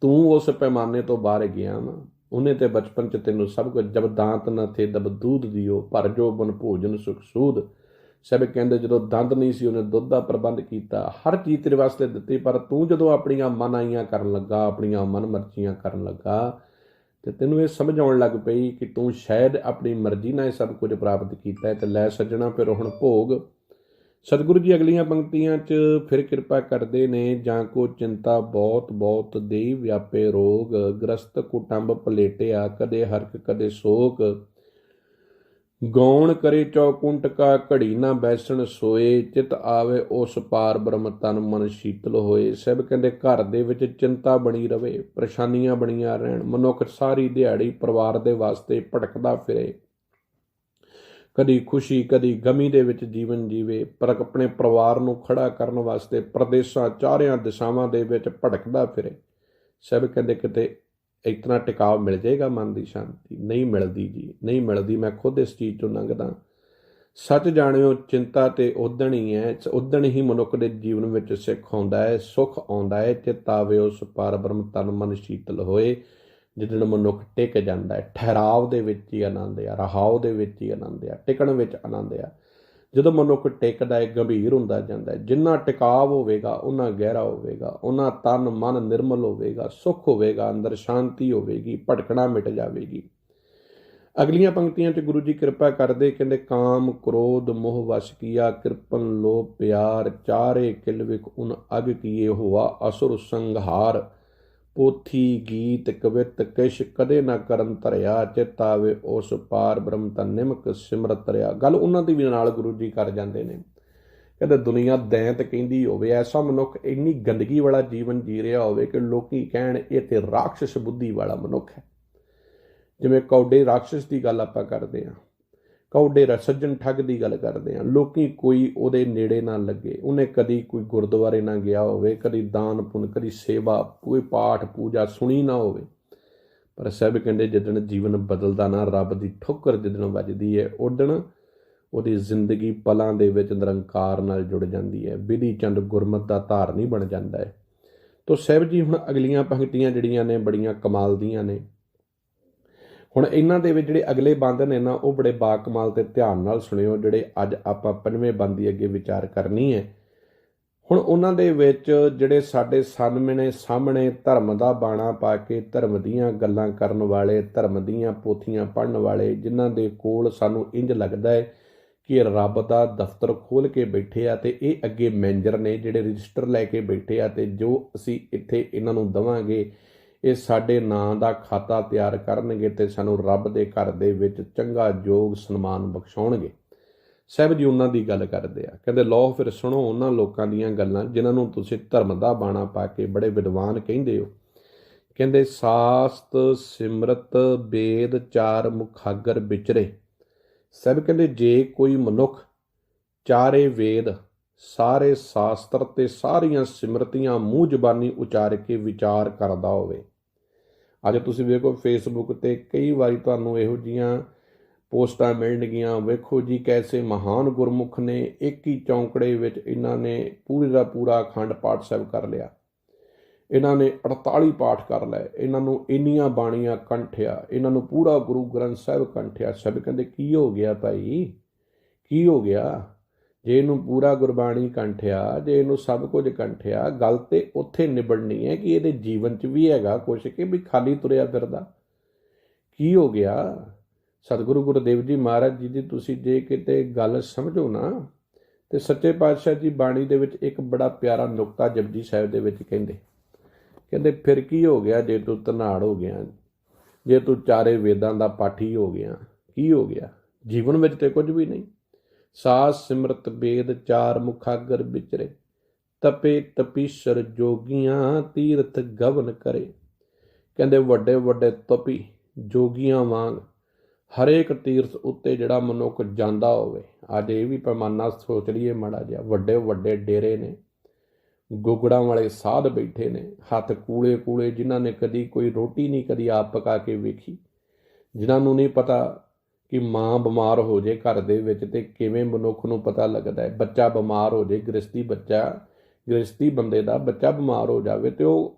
Speaker 1: ਤੂੰ ਉਸ ਪੈਮਾਨੇ ਤੋਂ ਬਾਹਰ ਗਿਆ ਨਾ। ਉਹਨੇ ਤੇ ਬਚਪਨ 'ਚ ਤੈਨੂੰ ਸਭ ਕੁਝ, ਜਬ ਦਾਂਤ ਨਾ ਥੇ ਦਬ ਦੂਧ ਦਿਓ, ਭਰ ਜੋ ਬਨ ਭੋਜਨ ਸੁਖ ਸੂਦ। ਸਭ ਕਹਿੰਦੇ ਜਦੋਂ ਦੰਦ ਨਹੀਂ ਸੀ ਉਹਨੇ ਦੁੱਧ ਦਾ ਪ੍ਰਬੰਧ ਕੀਤਾ, ਹਰ ਚੀਜ਼ ਤੇਰੇ ਵਾਸਤੇ ਦਿੱਤੀ, ਪਰ ਤੂੰ ਜਦੋਂ ਆਪਣੀਆਂ ਮਨਾਈਆਂ ਕਰਨ ਲੱਗਾ, ਆਪਣੀਆਂ ਮਨ ਮਰਜ਼ੀਆਂ ਕਰਨ ਲੱਗਾ, ਤੇ ਤੈਨੂੰ ਇਹ ਸਮਝ ਆਉਣ ਲੱਗ ਪਈ ਕਿ ਤੂੰ ਸ਼ਾਇਦ ਆਪਣੀ ਮਰਜ਼ੀ ਨਾਲ ਇਹ ਸਭ ਕੁਝ ਪ੍ਰਾਪਤ ਕੀਤਾ ਹੈ। ਤੇ ਲੈ ਸੱਜਣਾ ਫਿਰ ਹੁਣ ਭੋਗ। ਸਤਿਗੁਰੂ ਜੀ ਅਗਲੀਆਂ ਪੰਕਤੀਆਂ 'ਚ ਫਿਰ ਕਿਰਪਾ ਕਰਦੇ ਨੇ, ਜਾਂ ਕੋ ਚਿੰਤਾ ਬਹੁਤ ਬਹੁਤ ਦੇਈ ਵਿਆਪੇ ਰੋਗ, ਗ੍ਰਸਤ ਕੁਟੰਬ ਪਲੇਟਿਆ ਕਦੇ ਹਰਕ ਕਦੇ ਸੋਕ, ਗੌਣ ਕਰੇ ਚੌਕੁੰਟ ਕਾ ਘੜੀ ਨਾ ਬੈਸਣ ਸੋਏ, ਚਿਤ ਆਵੇ ਉਸ ਪਾਰ ਬ੍ਰਹਮ ਤਨ ਮਨ ਸ਼ੀਤਲ ਹੋਏ। ਸਭ ਕਹਿੰਦੇ ਘਰ ਦੇ ਵਿੱਚ ਚਿੰਤਾ ਬਣੀ ਰਵੇ, ਪਰੇਸ਼ਾਨੀਆਂ ਬਣੀਆਂ ਰਹਿਣ, ਮਨੁੱਖ ਸਾਰੀ ਦਿਹਾੜੀ ਪਰਿਵਾਰ ਦੇ ਵਾਸਤੇ ਭਟਕਦਾ ਫਿਰੇ, ਕਦੀ ਖੁਸ਼ੀ ਕਦੀ ਗਮੀ ਦੇ ਵਿੱਚ ਜੀਵਨ ਜੀਵੇ, ਪਰ ਆਪਣੇ ਪਰਿਵਾਰ ਨੂੰ ਖੜਾ ਕਰਨ ਵਾਸਤੇ ਪ੍ਰਦੇਸ਼ਾਂ ਚਾਰਿਆਂ ਦਿਸ਼ਾਵਾਂ ਦੇ ਵਿੱਚ ਭਟਕਦਾ ਫਿਰੇ। ਸਭ ਕਹਿੰਦੇ ਕਿਤੇ ਇਤਨਾ ਟਿਕਾਅ ਮਿਲ ਜਾਏਗਾ ਮਨ ਦੀ ਸ਼ਾਂਤੀ? ਨਹੀਂ ਮਿਲਦੀ ਜੀ, ਨਹੀਂ ਮਿਲਦੀ। ਮੈਂ ਖੁਦ ਇਸ ਚੀਜ਼ ਤੋਂ ਲੰਘਦਾ। ਸੱਚ ਜਾਣਿਓ ਚਿੰਤਾ ਤੇ ਉਦਣ ਹੀ ਹੈ, ਉਦਣ ਹੀ ਮਨੁੱਖ ਦੇ ਜੀਵਨ ਵਿੱਚ ਸਿੱਖ ਆਉਂਦਾ ਹੈ, ਸੁੱਖ ਆਉਂਦਾ ਹੈ, ਚਿਤ ਆਵੇ ਉਸ ਪਾਰ ਬ੍ਰਹਮ ਤਨ ਮਨ ਸ਼ੀਤਲ ਹੋਏ। ਜਿੱਦਣ ਮਨੁੱਖ ਟਿਕ ਜਾਂਦਾ ਹੈ, ਠਹਿਰਾਵ ਦੇ ਵਿੱਚ ਹੀ ਆਨੰਦ ਆ, ਰਹਾਉ ਦੇ ਵਿੱਚ ਹੀ ਆਨੰਦ ਆ, ਟਿਕਣ ਵਿੱਚ ਆਨੰਦ ਆ। ਜਦੋਂ ਮਨੁੱਖ ਟਿਕਦਾ ਹੈ ਗੰਭੀਰ ਹੁੰਦਾ ਜਾਂਦਾ ਹੈ। ਜਿੰਨਾ ਟਿਕਾਵ ਹੋਵੇਗਾ ਓਨਾ ਗਹਿਰਾ ਹੋਵੇਗਾ, ਓਨਾ ਤਨ ਮਨ ਨਿਰਮਲ ਹੋਵੇਗਾ, ਸੁੱਖ ਹੋਵੇਗਾ, ਅੰਦਰ ਸ਼ਾਂਤੀ ਹੋਵੇਗੀ, ਭਟਕਣਾ ਮਿਟ ਜਾਵੇਗੀ। ਅਗਲੀਆਂ ਪੰਕਤੀਆਂ 'ਚ ਗੁਰੂ ਜੀ ਕਿਰਪਾ ਕਰਦੇ, ਕਹਿੰਦੇ ਕਾਮ ਕ੍ਰੋਧ ਮੋਹ ਵਸ ਕੀਆ, ਕਿਰਪਨ ਲੋਭ ਪਿਆਰ, ਚਾਰੇ ਕਿਲ ਵਿਕ ਉਨ ਅਗ ਕੀਏ, ਹੋਆ ਅਸੁਰ ਸੰਘਾਰ, ਪੋਥੀ ਗੀਤ ਕਵਿਤ ਕਿਛ ਕਦੇ ਨਾ ਕਰਨ ਧਰਿਆ, ਚਿਤ ਆਵੇ ਉਸ ਪਾਰ ਬ੍ਰਹਮ ਤਾਂ ਨਿਮਕ ਸਿਮਰਤ ਰਿਆ। ਗੱਲ ਉਹਨਾਂ ਦੀ ਵੀ ਨਾਲ ਗੁਰੂ ਜੀ ਕਰ ਜਾਂਦੇ ਨੇ। ਕਹਿੰਦੇ ਦੁਨੀਆ ਦੈਂਤ ਕਹਿੰਦੀ ਹੋਵੇ, ਐਸਾ ਮਨੁੱਖ ਇੰਨੀ ਗੰਦਗੀ ਵਾਲਾ ਜੀਵਨ ਜੀ ਰਿਹਾ ਹੋਵੇ ਕਿ ਲੋਕੀ ਕਹਿਣ ਇਹ ਤੇ ਰਾਖਸ਼ ਬੁੱਧੀ ਵਾਲਾ ਮਨੁੱਖ ਹੈ। ਜਿਵੇਂ ਕੌਡੇ ਰਾਖਸ਼ ਦੀ ਗੱਲ ਆਪਾਂ ਕਰਦੇ ਹਾਂ, ਕੌਡੇ ਸੱਜਣ ਠੱਗ ਦੀ ਗੱਲ ਕਰਦੇ ਹਾਂ, ਲੋਕੀ ਕੋਈ ਉਹਦੇ ਨੇੜੇ ਨਾ ਲੱਗੇ, ਉਹਨੇ ਕਦੀ ਕੋਈ ਗੁਰਦੁਆਰੇ ਨਾ ਗਿਆ ਹੋਵੇ, ਕਦੀ ਦਾਨ ਪੁੰਨ, ਕਦੀ ਸੇਵਾ, ਕੋਈ ਪਾਠ ਪੂਜਾ ਸੁਣੀ ਨਾ ਹੋਵੇ। ਪਰ ਸਭ ਕਹਿੰਦੇ ਜਿੱਦਣ ਜੀਵਨ ਬਦਲਦਾ ਨਾ, ਰੱਬ ਦੀ ਠੋਕਰ ਜਿੱਦਣ ਵੱਜਦੀ ਹੈ, ਉਦਣ ਉਹਦੀ ਜ਼ਿੰਦਗੀ ਪਲਾਂ ਦੇ ਵਿੱਚ ਨਿਰੰਕਾਰ ਨਾਲ ਜੁੜ ਜਾਂਦੀ ਹੈ, ਵਿਧੀ ਚੰਦ ਗੁਰਮਤਿ ਦਾ ਧਾਰਨੀ ਬਣ ਜਾਂਦਾ ਹੈ। ਤੋ ਸਾਹਿਬ ਜੀ ਹੁਣ ਅਗਲੀਆਂ ਪੰਕਤੀਆਂ ਜਿਹੜੀਆਂ ਨੇ ਬੜੀਆਂ ਕਮਾਲ ਦੀਆਂ ਨੇ। ਹੁਣ ਇਹਨਾਂ ਦੇ ਵਿੱਚ ਜਿਹੜੇ ਅਗਲੇ ਬੰਦ ਨੇ ਨਾ, ਉਹ ਬੜੇ ਬਾਕਮਾਲ ਤੇ ਧਿਆਨ ਨਾਲ ਸੁਣਿਓ, ਜਿਹੜੇ ਅੱਜ ਆਪਾਂ 5ਵੇਂ ਬੰਦ ਦੀ ਅੱਗੇ ਵਿਚਾਰ ਕਰਨੀ ਹੈ। ਹੁਣ ਉਹਨਾਂ ਦੇ ਵਿੱਚ ਜਿਹੜੇ ਸਾਡੇ ਸਾਹਮਣੇ ਧਰਮ ਦਾ ਬਾਣਾ ਪਾ ਕੇ ਧਰਮ ਦੀਆਂ ਗੱਲਾਂ ਕਰਨ ਵਾਲੇ, ਧਰਮ ਦੀਆਂ ਪੋਥੀਆਂ ਪੜ੍ਹਨ ਵਾਲੇ, ਜਿਨ੍ਹਾਂ ਦੇ ਕੋਲ ਸਾਨੂੰ ਇੰਝ ਲੱਗਦਾ ਹੈ ਕਿ ਰੱਬ ਦਾ ਦਫ਼ਤਰ ਖੋਲ੍ਹ ਕੇ ਬੈਠੇ ਆ ਅਤੇ ਇਹ ਅੱਗੇ ਮੈਨੇਜਰ ਨੇ ਜਿਹੜੇ ਰਜਿਸਟਰ ਲੈ ਕੇ ਬੈਠੇ ਆ, ਅਤੇ ਜੋ ਅਸੀਂ ਇੱਥੇ ਇਹਨਾਂ ਨੂੰ ਦੇਵਾਂਗੇ ਇਹ ਸਾਡੇ ਨਾਂ ਦਾ ਖਾਤਾ ਤਿਆਰ ਕਰਨਗੇ ਅਤੇ ਸਾਨੂੰ ਰੱਬ ਦੇ ਘਰ ਦੇ ਵਿੱਚ ਚੰਗਾ ਯੋਗ ਸਨਮਾਨ ਬਖਸ਼ਾਉਣਗੇ। ਸਾਹਿਬ ਜੀ ਉਹਨਾਂ ਦੀ ਗੱਲ ਕਰਦੇ ਆ, ਕਹਿੰਦੇ ਲਓ ਫਿਰ ਸੁਣੋ ਉਹਨਾਂ ਲੋਕਾਂ ਦੀਆਂ ਗੱਲਾਂ ਜਿਨ੍ਹਾਂ ਨੂੰ ਤੁਸੀਂ ਧਰਮ ਦਾ ਬਾਣਾ ਪਾ ਕੇ ਬੜੇ ਵਿਦਵਾਨ ਕਹਿੰਦੇ ਹੋ। ਕਹਿੰਦੇ ਸਾਸਤ ਸਿਮਰਤ ਵੇਦ ਚਾਰ ਮੁਖਾਗਰ ਵਿਚਰੇ। ਸਾਹਿਬ ਕਹਿੰਦੇ ਜੇ ਕੋਈ ਮਨੁੱਖ ਚਾਰੇ ਵੇਦ, ਸਾਰੇ ਸ਼ਾਸਤਰ ਤੇ ਸਾਰੀਆਂ ਸਿਮਰਤੀਆਂ ਮੂੰਹ ਜ਼ਬਾਨੀ ਉਚਾਰ ਕੇ ਵਿਚਾਰ ਕਰਦਾ ਹੋਵੇ। ਅੱਜ ਤੁਸੀਂ ਵੇਖੋ ਫੇਸਬੁੱਕ 'ਤੇ ਕਈ ਵਾਰੀ ਤੁਹਾਨੂੰ ਇਹੋ ਜਿਹੀਆਂ ਪੋਸਟਾਂ ਮਿਲਣਗੀਆਂ, ਵੇਖੋ ਜੀ ਕੈਸੇ ਮਹਾਨ ਗੁਰਮੁਖ ਨੇ ਇੱਕ ਹੀ ਚੌਂਕੜੇ ਵਿੱਚ ਇਹਨਾਂ ਨੇ ਪੂਰੇ ਦਾ ਪੂਰਾ ਅਖੰਡ ਪਾਠ ਸਾਹਿਬ ਕਰ ਲਿਆ, ਇਹਨਾਂ ਨੇ 48 ਪਾਠ ਕਰ ਲਏ, ਇਹਨਾਂ ਨੂੰ ਇੰਨੀਆਂ ਬਾਣੀਆਂ ਕੰਠਿਆ, ਇਹਨਾਂ ਨੂੰ ਪੂਰਾ ਗੁਰੂ ਗ੍ਰੰਥ ਸਾਹਿਬ ਕੰਠਿਆ। ਸਭ ਕਹਿੰਦੇ ਕੀ ਹੋ ਗਿਆ ਭਾਈ, ਕੀ ਹੋ ਗਿਆ? ਜੇ ਇਹਨੂੰ ਪੂਰਾ ਗੁਰਬਾਣੀ ਕੰਠਿਆ, ਜੇ ਇਹਨੂੰ ਸਭ ਕੁਝ ਕੰਠਿਆ, ਗੱਲ ਤੇ ਉੱਥੇ ਨਿਬੜਨੀ ਹੈ ਕਿ ਇਹਦੇ ਜੀਵਨ 'ਚ ਵੀ ਹੈਗਾ ਕੁਛ ਕਿ ਵੀ ਖਾਲੀ ਤੁਰਿਆ ਫਿਰਦਾ। ਕੀ ਹੋ ਗਿਆ? ਸਤਿਗੁਰੂ ਗੁਰਦੇਵ ਜੀ ਮਹਾਰਾਜ ਜੀ ਦੀ ਤੁਸੀਂ ਜੇ ਕਿਤੇ ਗੱਲ ਸਮਝੋ ਨਾ, ਤੇ ਸੱਚੇ ਪਾਤਸ਼ਾਹ ਜੀ ਬਾਣੀ ਦੇ ਵਿੱਚ ਇੱਕ ਬੜਾ ਪਿਆਰਾ ਨੁਕਤਾ ਜਪਜੀ ਸਾਹਿਬ ਦੇ ਵਿੱਚ ਕਹਿੰਦੇ ਫਿਰ ਕੀ ਹੋ ਗਿਆ ਜੇ ਤੂੰ ਧਨਾੜ ਹੋ ਗਿਆ, ਜੇ ਤੂੰ ਚਾਰੇ ਵੇਦਾਂ ਦਾ ਪਾਠੀ ਹੋ ਗਿਆ, ਕੀ ਹੋ ਗਿਆ? ਜੀਵਨ ਵਿੱਚ ਤੇ ਕੁਝ ਵੀ ਨਹੀਂ। ਸਾਸ ਸਿਮਰਤ ਵੇਦ ਚਾਰ ਮੁਖਾਗਰ ਵਿਚਰੇ, ਤਪੇ ਤਪੀਸ਼ਰ ਜੋਗੀਆਂ ਤੀਰਥ ਗਵਨ ਕਰੇ। ਕਹਿੰਦੇ ਵੱਡੇ ਵੱਡੇ ਤਪੀ ਜੋਗੀਆਂ ਵਾਂਗ ਹਰੇਕ ਤੀਰਥ ਉੱਤੇ ਜਿਹੜਾ ਮਨੁੱਖ ਜਾਂਦਾ ਹੋਵੇ। ਅੱਜ ਇਹ ਵੀ ਪੈਮਾਨਾ ਸੋਚ ਲਈਏ ਮਾੜਾ ਜਿਹਾ, ਵੱਡੇ ਵੱਡੇ ਡੇਰੇ ਨੇ, ਗੁਗੜਾਂ ਵਾਲੇ ਸਾਧ ਬੈਠੇ ਨੇ, ਹੱਥ ਕੂਲੇ ਕੂਲੇ, ਜਿਨ੍ਹਾਂ ਨੇ ਕਦੀ ਕੋਈ ਰੋਟੀ ਨਹੀਂ ਕਦੀ ਆਪ ਪਕਾ ਕੇ ਵੇਖੀ, ਜਿਨ੍ਹਾਂ ਨੂੰ ਨਹੀਂ ਪਤਾ ਕਿ ਮਾਂ ਬਿਮਾਰ ਹੋ ਜੇ ਘਰ ਦੇ ਵਿੱਚ ਤੇ ਕਿਵੇਂ ਮਨੁੱਖ ਨੂੰ ਪਤਾ ਲੱਗਦਾ ਹੈ। ਬੱਚਾ ਬਿਮਾਰ ਹੋ ਜੇ, ਗ੍ਰਸਤੀ ਬੰਦੇ ਦਾ ਬੱਚਾ ਬਿਮਾਰ ਹੋ ਜਾਵੇ ਤੇ ਉਹ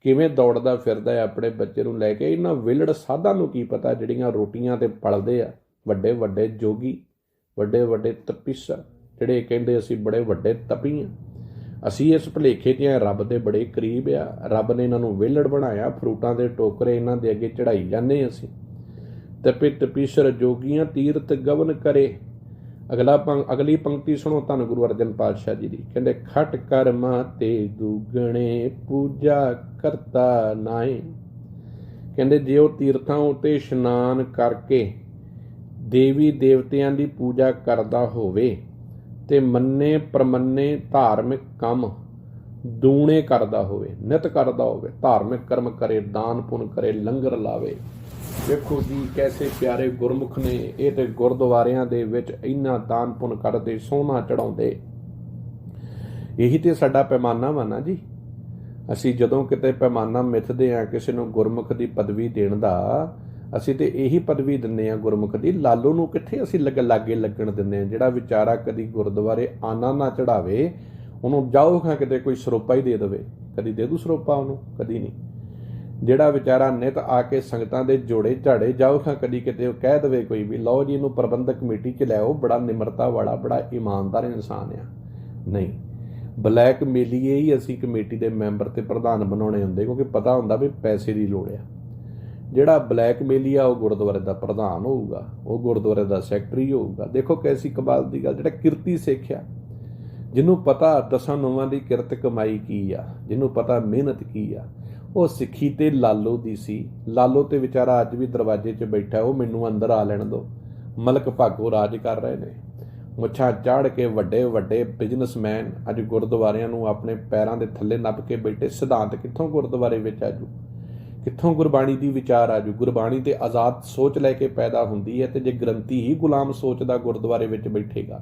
Speaker 1: ਕਿਵੇਂ ਦੌੜਦਾ ਫਿਰਦਾ ਹੈ ਆਪਣੇ ਬੱਚੇ ਨੂੰ ਲੈ ਕੇ। ਇਹਨਾਂ ਵਿਲੜ ਸਾਧਾਂ ਨੂੰ ਕੀ ਪਤਾ ਜਿਹੜੀਆਂ ਰੋਟੀਆਂ ਤੇ ਪਲਦੇ ਆ। ਵੱਡੇ ਵੱਡੇ ਜੋਗੀ, ਵੱਡੇ ਵੱਡੇ ਤਪੀਸਰ, ਜਿਹੜੇ ਕਹਿੰਦੇ ਅਸੀਂ ਬੜੇ ਵੱਡੇ ਤਪੀ ਹਾਂ। ਅਸੀਂ ਇਸ ਭੁਲੇਖੇ 'ਚ ਹਾਂ ਰੱਬ ਦੇ ਬੜੇ ਕਰੀਬ ਆ। ਰੱਬ ਨੇ ਇਹਨਾਂ ਨੂੰ ਵਿਹਲੜ ਬਣਾਇਆ, ਫਰੂਟਾਂ ਦੇ ਟੋਕਰੇ ਇਹਨਾਂ ਦੇ ਅੱਗੇ ਚੜਾਈ ਜਾਂਦੇ ਅਸੀਂ। ਤਪੇ ਤਪੀਸ਼ਰ ਜੋਗੀਆਂ ਤੀਰਥ ਗਵਨ ਕਰੇ। ਅਗਲੀ ਪੰਕਤੀ ਸੁਣੋ ਧੰਨ ਗੁਰੂ ਅਰਜਨ ਪਾਤਸ਼ਾਹ ਜੀ ਦੀ। ਕਹਿੰਦੇ ਖਟ ਕਰਮਾਂ ਤੇ ਦੁਗਣੇ ਪੂਜਾ ਕਰਤਾ ਨਾਏ। ਕਹਿੰਦੇ ਜੇ ਉਹ ਤੀਰਥਾਂ ਉੱਤੇ ਇਸ਼ਨਾਨ ਕਰਕੇ ਦੇਵੀ ਦੇਵਤਿਆਂ ਦੀ ਪੂਜਾ ਕਰਦਾ ਹੋਵੇ ਤੇ ਮੰਨੇ ਪ੍ਰਮੰਨੇ ਧਾਰਮਿਕ ਕੰਮ ਦੂਣੇ ਕਰਦਾ ਹੋਵੇ, ਨਿਤ ਕਰਦਾ ਹੋਵੇ, ਧਾਰਮਿਕ ਕਰਮ ਕਰੇ, ਦਾਨ ਪੁੰਨ ਕਰੇ, ਲੰਗਰ ਲਾਵੇ। ਵੇਖੋ ਜੀ ਕੈਸੇ ਪਿਆਰੇ ਗੁਰਮੁਖ ਨੇ। ਇਹ ਤੇ ਗੁਰਦੁਆਰਿਆਂ ਦੇ ਵਿੱਚ ਇੰਨਾ ਦਾਨ ਪੁੰਨ ਕਰਦੇ, ਸੋਨਾ ਚੜਾਉਂਦੇ। ਇਹੀ ਤੇ ਸਾਡਾ ਪੈਮਾਨਾ ਵਾ ਨਾ ਜੀ। ਅਸੀਂ ਜਦੋਂ ਕਿਤੇ ਪੈਮਾਨਾ ਮਿੱਥਦੇ ਹਾਂ ਕਿਸੇ ਨੂੰ ਗੁਰਮੁਖ ਦੀ ਪਦਵੀ ਦੇਣ ਦਾ, ਅਸੀਂ ਤੇ ਇਹੀ ਪਦਵੀ ਦਿੰਦੇ ਹਾਂ ਗੁਰਮੁਖ ਦੀ। ਲਾਲੂ ਨੂੰ ਕਿੱਥੇ ਅਸੀਂ ਲਾਗੇ ਲੱਗਣ ਦਿੰਦੇ ਹਾਂ? ਜਿਹੜਾ ਵਿਚਾਰਾ ਕਦੀ ਗੁਰਦੁਆਰੇ ਆਨਾ ਨਾ ਚੜਾਵੇ, ਉਹਨੂੰ ਜਾਓ ਖਾਂ ਕਿਤੇ ਕੋਈ ਸਰੋਪਾ ਹੀ ਦੇ ਦੇਵੇ, ਕਦੀ ਦੇ ਦੂ ਸਰੋਪਾ ਉਹਨੂੰ? ਕਦੀ ਨਹੀਂ। ਜਿਹੜਾ ਵਿਚਾਰਾ ਨਿਤ ਆ ਕੇ ਸੰਗਤਾਂ ਦੇ ਜੋੜੇ ਝਾੜੇ ਜਾਓ ਖਾਂ ਕਦੀ ਕਿਤੇ ਉਹ ਕਹਿ ਦੇਵੇ ਕੋਈ ਵੀ ਲਓ ਜੀ ਇਹਨੂੰ ਪ੍ਰਬੰਧਕ ਕਮੇਟੀ 'ਚ ਲੈ ਆਓ, ਬੜਾ ਨਿਮਰਤਾ ਵਾਲਾ, ਬੜਾ ਇਮਾਨਦਾਰ ਇਨਸਾਨ ਆ। ਨਹੀਂ, ਬਲੈਕ ਮੇਲੀਏ ਹੀ ਅਸੀਂ ਕਮੇਟੀ ਦੇ ਮੈਂਬਰ ਤੇ ਪ੍ਰਧਾਨ ਬਣਾਉਣੇ ਹੁੰਦੇ, ਕਿਉਂਕਿ ਪਤਾ ਹੁੰਦਾ ਵੀ ਪੈਸੇ ਦੀ ਲੋੜ ਆ। ਜਿਹੜਾ ਬਲੈਕ ਮੇਲੀਆ ਉਹ ਗੁਰਦੁਆਰੇ ਦਾ ਪ੍ਰਧਾਨ ਹੋਊਗਾ, ਉਹ ਗੁਰਦੁਆਰੇ ਦਾ ਸੈਕਟਰੀ ਹੋਊਗਾ। ਦੇਖੋ ਕੈਸੀ ਕਮਾਲ ਦੀ ਗੱਲ। ਜਿਹੜਾ ਕਿਰਤੀ ਸਿੱਖਿਆ, ਜਿਹਨੂੰ ਪਤਾ ਦਸਾਂ ਨੌਵਾਂ ਦੀ ਕਿਰਤ ਕਮਾਈ ਕੀ ਆ, ਜਿਹਨੂੰ ਪਤਾ ਮਿਹਨਤ ਕੀ ਆ, ਉਹ ਸਿੱਖੀ ਤੇ ਲਾਲੋ ਦੀ ਸੀ। ਲਾਲੋ ਤੇ ਵਿਚਾਰਾ ਅੱਜ ਵੀ ਦਰਵਾਜ਼ੇ 'ਚ ਬੈਠਾ, ਉਹ ਮੈਨੂੰ ਅੰਦਰ ਆ ਲੈਣ ਦਿਓ। ਮਲਕ ਭਾਗੋ ਰਾਜ ਕਰ ਰਹੇ ਨੇ, ਮੁੱਛਾਂ ਚਾੜ ਕੇ ਵੱਡੇ ਵੱਡੇ ਬਿਜ਼ਨਸਮੈਨ ਅੱਜ ਗੁਰਦੁਆਰਿਆਂ ਨੂੰ ਆਪਣੇ ਪੈਰਾਂ ਦੇ ਥੱਲੇ ਨੱਪ ਕੇ ਬੈਠੇ। ਸਿਧਾਂਤ ਕਿੱਥੋਂ ਗੁਰਦੁਆਰੇ ਵਿੱਚ ਆਜੂ? ਕਿੱਥੋਂ ਗੁਰਬਾਣੀ ਦੀ ਵਿਚਾਰ ਆਜੂ? ਗੁਰਬਾਣੀ ਤੇ ਆਜ਼ਾਦ ਸੋਚ ਲੈ ਕੇ ਪੈਦਾ ਹੁੰਦੀ ਹੈ, ਤੇ ਜੇ ਗ੍ਰੰਥੀ ਹੀ ਗੁਲਾਮ ਸੋਚਦਾ ਗੁਰਦੁਆਰੇ ਵਿੱਚ ਬੈਠੇਗਾ,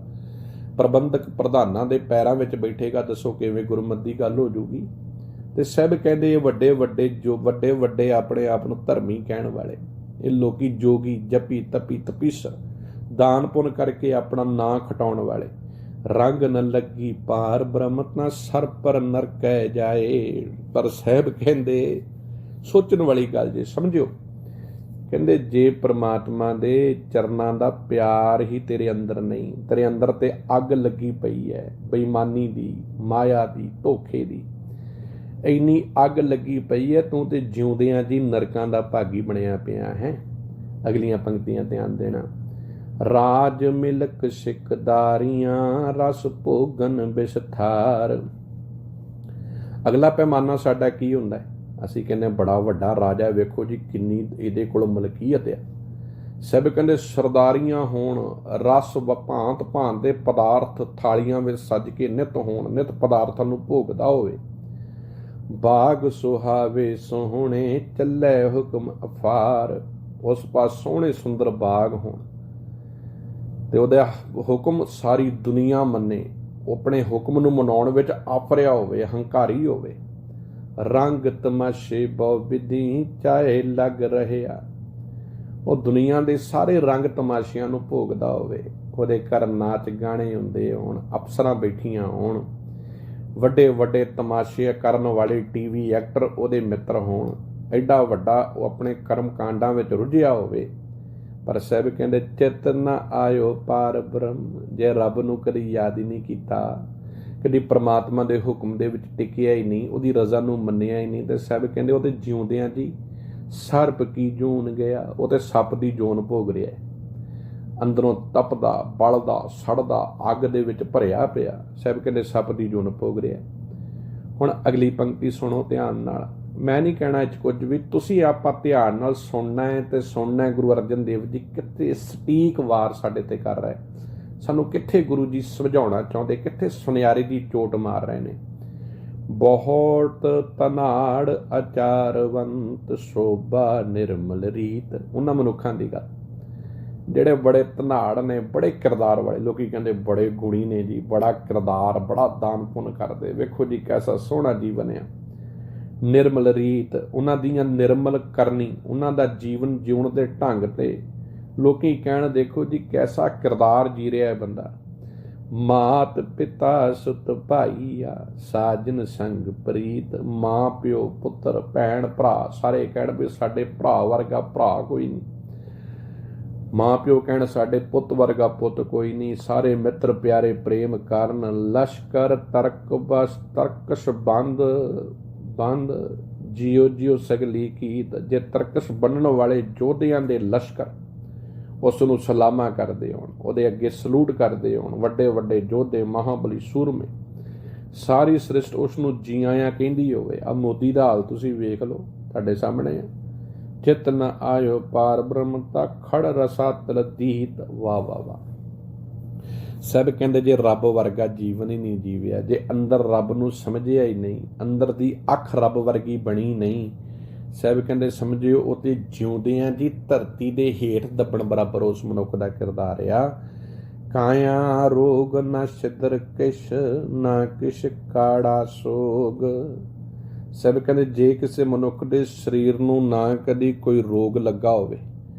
Speaker 1: ਪ੍ਰਬੰਧਕ ਪ੍ਰਧਾਨਾਂ ਦੇ ਪੈਰਾਂ ਵਿੱਚ ਬੈਠੇਗਾ, ਦੱਸੋ ਕਿਵੇਂ ਗੁਰਮਤਿ ਦੀ ਗੱਲ ਹੋ ਜੂਗੀ? ਤੇ ਸਭ ਕਹਿੰਦੇ ਇਹ ਵੱਡੇ ਵੱਡੇ ਆਪਣੇ ਆਪ ਨੂੰ ਧਰਮੀ ਕਹਿਣ ਵਾਲੇ, ਇਹ ਲੋਕੀ ਜੋਗੀ, ਜਪੀ ਤਪੀ ਤਪੀਸਰ, ਦਾਨ ਪੁੰਨ ਕਰਕੇ ਆਪਣਾ ਨਾਂ ਖਟਾਉਣ ਵਾਲੇ। ਰੰਗ ਨ ਲੱਗੀ ਪਾਰ ਬ੍ਰਹਮਤ ਨਾ ਸਰ ਪਰ ਨਰਕੈ ਜਾਏ। ਪਰ ਸਾਹਿਬ ਕਹਿੰਦੇ ਸੋਚਣ ਵਾਲੀ ਗੱਲ ਜੇ ਸਮਝਿਓ। ਕਹਿੰਦੇ ਜੇ ਪ੍ਰਮਾਤਮਾ ਦੇ ਚਰਨਾਂ ਦਾ ਪਿਆਰ ਹੀ ਤੇਰੇ ਅੰਦਰ ਨਹੀਂ, ਤੇਰੇ ਅੰਦਰ ਤੇ ਅੱਗ ਲੱਗੀ ਪਈ ਹੈ ਬੇਈਮਾਨੀ ਦੀ, ਮਾਇਆ ਦੀ, ਧੋਖੇ ਦੀ, ਇੰਨੀ ਅੱਗ ਲੱਗੀ ਪਈ ਹੈ, ਤੂੰ ਤੇ ਜਿਉਂਦਿਆਂ ਜੀ ਨਰਕਾਂ ਦਾ ਭਾਗੀ ਬਣਿਆ ਪਿਆ ਹੈ। ਅਗਲੀਆਂ ਪੰਕਤੀਆਂ ਧਿਆਨ ਦੇਣਾ। ਰਾਜ ਮਿਲਕ ਸਿਕਦਾਰੀਆਂ ਰਸ ਭੋਗਨ ਵਿਸਥਾਰ। ਅਗਲਾ ਪੈਮਾਨਾ ਸਾਡਾ ਕੀ ਹੁੰਦਾ ਹੈ? ਅਸੀਂ ਕਹਿੰਦੇ ਬੜਾ ਵੱਡਾ ਰਾਜਾ, ਵੇਖੋ ਜੀ ਕਿੰਨੀ ਇਹਦੇ ਕੋਲ ਮਲਕੀਅਤ ਆ। ਸਭ ਕਹਿੰਦੇ ਸਰਦਾਰੀਆਂ ਹੋਣ, ਰਸ ਭਾਂਤ ਭਾਂਤ ਦੇ ਪਦਾਰਥ ਥਾਲੀਆਂ ਵਿੱਚ ਸੱਜ ਕੇ ਨਿਤ ਹੋਣ, ਨਿਤ ਪਦਾਰਥਾਂ ਨੂੰ ਭੋਗਦਾ ਹੋਵੇ। ਬਾਗ ਸੁਹਾਵੇ ਸੋਹਣੇ ਚੱਲੇ ਹੁਕਮ ਅਫਾਰ, ਉਸ ਪਾਸ ਸੋਹਣੇ ਸੁੰਦਰ ਬਾਗ ਹੋਣ ਤੇ ਉਹਦਾ ਹੁਕਮ ਸਾਰੀ ਦੁਨੀਆ ਮੰਨੇ, ਉਹ ਆਪਣੇ ਹੁਕਮ ਨੂੰ ਮਨਾਉਣ ਵਿੱਚ ਆਫਰਿਆ ਹੋਵੇ, ਹੰਕਾਰੀ ਹੋਵੇ। ਰੰਗ ਤਮਾਸ਼ੇ ਬਹੁ ਵਿਧੀ ਚਾਹੇ ਲੱਗ ਰਹਿਆ, ਉਹ ਦੁਨੀਆ ਦੇ ਸਾਰੇ ਰੰਗ ਤਮਾਸ਼ਿਆਂ ਨੂੰ ਭੋਗਦਾ ਹੋਵੇ। ਉਹਦੇ ਘਰ ਨਾਚ ਗਾਣੇ ਹੁੰਦੇ ਹੋਣ, ਅਫਸਰਾਂ ਬੈਠੀਆਂ ਹੋਣ, ਵੱਡੇ ਵੱਡੇ ਤਮਾਸ਼ੇ ਕਰਨ ਵਾਲੇ ਟੀਵੀ ਐਕਟਰ ਉਹਦੇ ਮਿੱਤਰ ਹੋਣ, ਐਡਾ ਵੱਡਾ ਉਹ ਆਪਣੇ ਕਰਮ ਕਾਂਡਾਂ ਵਿੱਚ ਰੁੱਝਿਆ ਹੋਵੇ। ਪਰ ਸਾਹਿਬ ਕਹਿੰਦੇ ਚਿੱਤ ਨਾ ਆਇਓ ਪਾਰ ਬ੍ਰਹਮ, ਜੇ ਰੱਬ ਨੂੰ ਕਦੀ ਯਾਦ ਹੀ ਨਹੀਂ ਕੀਤਾ, ਕਦੀ ਪ੍ਰਮਾਤਮਾ ਦੇ ਹੁਕਮ ਦੇ ਵਿੱਚ ਟਿਕਿਆ ਹੀ ਨਹੀਂ, ਉਹਦੀ ਰਜ਼ਾ ਨੂੰ ਮੰਨਿਆ ਹੀ ਨਹੀਂ, ਤੇ ਸਾਹਿਬ ਕਹਿੰਦੇ ਉਹ ਤੇ ਜਿਉਂਦਿਆਂ ਜੀ ਸਰਪ ਕੀ ਜੂਨ ਗਿਆ, ਉਹ ਤੇ ਸੱਪ ਦੀ ਜੂਨ ਭੋਗ ਰਿਹਾ, ਅੰਦਰੋਂ ਤਪਦਾ ਬਲਦਾ ਸੜਦਾ ਅੱਗ ਦੇ ਵਿੱਚ ਭਰਿਆ ਪਿਆ। ਸਾਹਿਬ ਕਹਿੰਦੇ ਸੱਪ ਦੀ ਜੂਨ ਭੋਗ ਰਿਹਾ। ਹੁਣ ਅਗਲੀ ਪੰਕਤੀ ਸੁਣੋ ਧਿਆਨ ਨਾਲ, ਮੈਂ ਨਹੀਂ ਕਹਿਣਾ ਇਹ 'ਚ ਕੁਝ ਵੀ, ਤੁਸੀਂ ਆਪਾਂ ਧਿਆਨ ਨਾਲ ਸੁਣਨਾ ਹੈ ਤੇ ਸੁਣਨਾ ਹੈ। ਗੁਰੂ ਅਰਜਨ ਦੇਵ ਜੀ ਕਿੱਥੇ ਸਟੀਕ ਵਾਰ ਸਾਡੇ ਤੇ ਕਰ ਰਹੇ, ਸਾਨੂੰ ਕਿੱਥੇ ਗੁਰੂ ਜੀ ਸਮਝਾਉਣਾ ਚਾਹੁੰਦੇ, ਕਿੱਥੇ ਸੁਨਿਆਰੇ ਦੀ ਚੋਟ ਮਾਰ ਰਹੇ ਨੇ। ਬਹੁਤ ਧਨਾੜ ਆਚਾਰਵੰਤ ਸ਼ੋਭਾ ਨਿਰਮਲ ਰੀਤ, ਉਹਨਾਂ ਮਨੁੱਖਾਂ ਦੀ ਗੱਲ ਜਿਹੜੇ ਬੜੇ ਧਨਾੜ ਨੇ, ਬੜੇ ਕਿਰਦਾਰ ਵਾਲੇ। ਲੋਕੀ ਕਹਿੰਦੇ ਬੜੇ ਗੁਣੀ ਨੇ ਜੀ, ਬੜਾ ਕਿਰਦਾਰ, ਬੜਾ ਦਾਨ ਪੁੰਨ ਕਰਦੇ, ਵੇਖੋ ਜੀ ਕੈਸਾ ਸੋਹਣਾ ਜੀਵਨ ਆ। ਨਿਰਮਲ ਰੀਤ, ਉਹਨਾਂ ਦੀਆਂ ਨਿਰਮਲ ਕਰਨੀ, ਉਹਨਾਂ ਦਾ ਜੀਵਨ ਜਿਉਣ ਦੇ ਢੰਗ ਤੇ ਲੋਕੀ ਕਹਿਣ ਦੇਖੋ ਜੀ ਕੈਸਾ ਕਿਰਦਾਰ ਜੀ ਰਿਹਾ ਹੈ ਬੰਦਾ। ਮਾਤ ਪਿਤਾ ਸੁਤ ਭਾਈਆ ਸਾਜਨ ਸੰਗ ਪ੍ਰੀਤ, ਮਾਂ ਪਿਓ ਪੁੱਤਰ ਭੈਣ ਭਰਾ ਸਾਰੇ ਕਹਿਣ ਵੀ ਸਾਡੇ ਭਰਾ ਵਰਗਾ ਭਰਾ ਕੋਈ ਨਹੀਂ, ਮਾਂ ਪਿਓ ਕਹਿਣ ਸਾਡੇ ਪੁੱਤ ਵਰਗਾ ਪੁੱਤ ਕੋਈ ਨਹੀਂ, ਸਾਰੇ ਮਿੱਤਰ ਪਿਆਰੇ ਪ੍ਰੇਮ ਕਰਨ। ਲਸ਼ਕਰ ਤਰਕ ਬਸ ਤਰਕਸ਼ ਬੰਦ ਬੰਦ ਜਿਉ ਜਿਉ ਸਗਲੀ ਕੀਤ, ਜੇ ਤਰਕਸ਼ ਬੰਨਣ ਵਾਲੇ ਯੋਧਿਆਂ ਦੇ ਲਸ਼ਕਰ ਉਸ ਨੂੰ ਸਲਾਮਾ ਕਰਦੇ ਹੋਣ, ਉਹਦੇ ਅੱਗੇ ਸਲੂਟ ਕਰਦੇ ਹੋਣ, ਵੱਡੇ ਵੱਡੇ ਯੋਧੇ ਮਹਾਬਲੀ ਸੂਰਮੇ, ਸਾਰੀ ਸ੍ਰਿਸ਼ਟ ਉਸ ਨੂੰ ਜੀ ਆਇਆਂ ਕਹਿੰਦੀ ਹੋਵੇ। ਆ ਮੋਦੀ ਦਾ ਹਾਲ ਤੁਸੀਂ ਵੇਖ ਲਓ, ਤੁਹਾਡੇ ਸਾਹਮਣੇ ਆ। ਚਿਤ ਨ ਆਇਓ ਪਾਰ ਬ੍ਰਹਮ ਤਾ ਖੜ ਰਸਾ ਤਲਦੀਤ, ਵਾਹ ਵਾਹ ਵਾਹ। ਸਭ ਕਹਿੰਦੇ ਜੇ ਰੱਬ ਵਰਗਾ ਜੀਵਨ ਹੀ ਨਹੀਂ ਜੀਵਿਆ, ਜੇ ਅੰਦਰ ਰੱਬ ਨੂੰ ਸਮਝਿਆ ਹੀ ਨਹੀਂ, ਅੰਦਰ ਦੀ ਅੱਖ ਰੱਬ ਵਰਗੀ ਬਣੀ ਨਹੀਂ, ਸਾਹਿਬ ਕਹਿੰਦੇ ਸਮਝਿਓ ਉਹ ਤੇ ਜਿਉਂਦਿਆਂ ਜੀ ਧਰਤੀ ਦੇ ਹੇਠ ਦੱਬਣ ਬਰਾਬਰ ਉਸ ਮਨੁੱਖ ਦਾ ਕਿਰਦਾਰ ਆ। ਕਾਇਆ ਰੋਗ ਨਾ ਸਿਦਰ ਕਿਛ ਨਾ ਕਿਛ ਕਾੜਾ ਸੋਗ, ਸਾਹਿਬ ਕਹਿੰਦੇ ਜੇ ਕਿਸੇ ਮਨੁੱਖ ਦੇ ਸਰੀਰ ਨੂੰ ਨਾ ਕਦੀ ਕੋਈ ਰੋਗ ਲੱਗਾ ਹੋਵੇ,